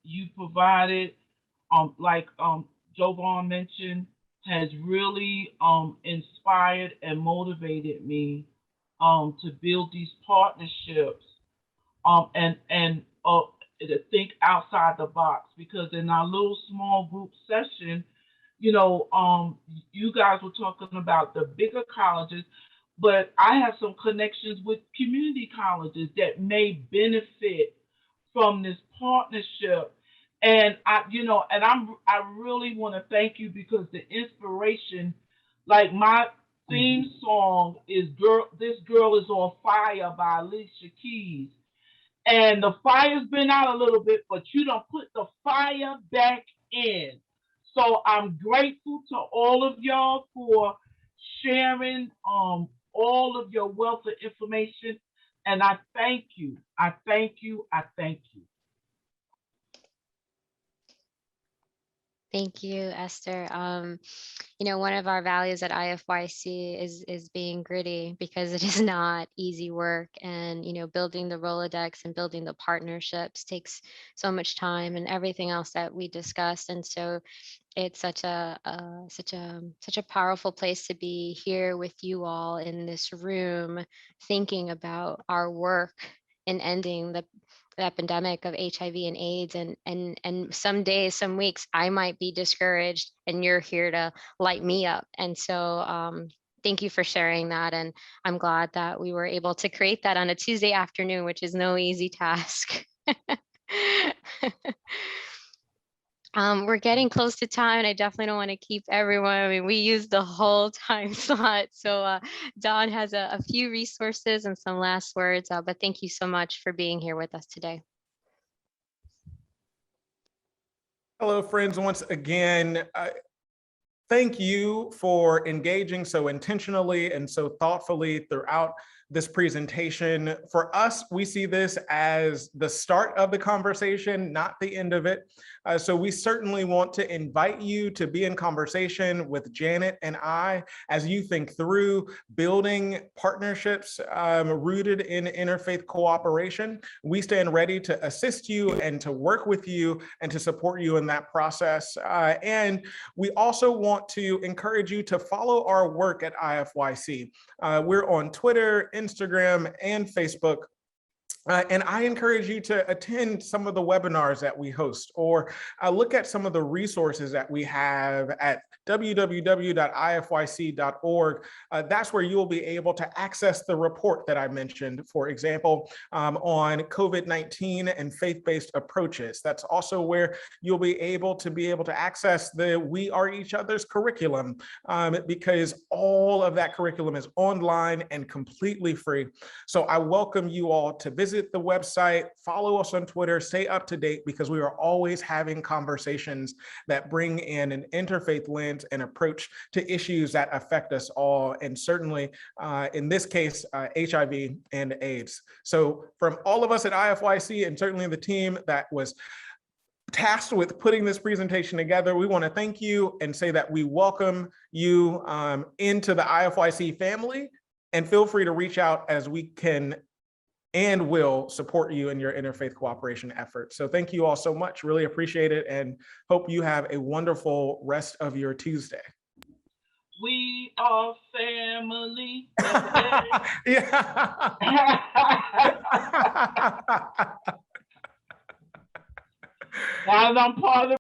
you provided, like Jovan mentioned, has really inspired and motivated me to build these partnerships and to think outside the box, because in our little small group session, you guys were talking about the bigger colleges, but I have some connections with community colleges that may benefit from this partnership. And I really want to thank you, because the inspiration, like my theme song is This Girl Is on Fire by Alicia Keys. And the fire's been out a little bit, but you don't put the fire back in. So I'm grateful to all of y'all for sharing all of your wealth of information. And I thank you. I thank you. I thank you. Thank you, Esther. One of our values at IFYC is being gritty, because it is not easy work, and building the Rolodex and building the partnerships takes so much time, and everything else that we discussed. And so it's such a powerful place to be here with you all in this room, thinking about our work in ending the epidemic of HIV and AIDS, and some days, some weeks, I might be discouraged, and you're here to light me up. And so thank you for sharing that. And I'm glad that we were able to create that on a Tuesday afternoon, which is no easy task. We're getting close to time, and I definitely don't want to keep everyone. I mean, we used the whole time slot. So Dawn has a few resources and some last words, but thank you so much for being here with us today. Hello, friends. Once again, thank you for engaging so intentionally and so thoughtfully throughout this presentation. For us, we see this as the start of the conversation, not the end of it. So we certainly want to invite you to be in conversation with Janet and I as you think through building partnerships rooted in interfaith cooperation. We stand ready to assist you and to work with you and to support you in that process. And we also want to encourage you to follow our work at IFYC. We're on Twitter, Instagram, and Facebook. And I encourage you to attend some of the webinars that we host or look at some of the resources that we have at www.ifyc.org. That's where you'll be able to access the report that I mentioned, for example, on COVID-19 and faith-based approaches. That's also where you'll be able to access the We Are Each Other's curriculum, because all of that curriculum is online and completely free. So I welcome you all to visit the website, follow us on Twitter, stay up to date, because we are always having conversations that bring in an interfaith lens and approach to issues that affect us all, and certainly in this case, HIV and AIDS. So from all of us at IFYC and certainly the team that was tasked with putting this presentation together, we want to thank you and say that we welcome you into the IFYC family, and feel free to reach out as we can and will support you in your interfaith cooperation efforts. So thank you all so much. Really appreciate it, and hope you have a wonderful rest of your Tuesday. We are family. Yeah. Now I'm part of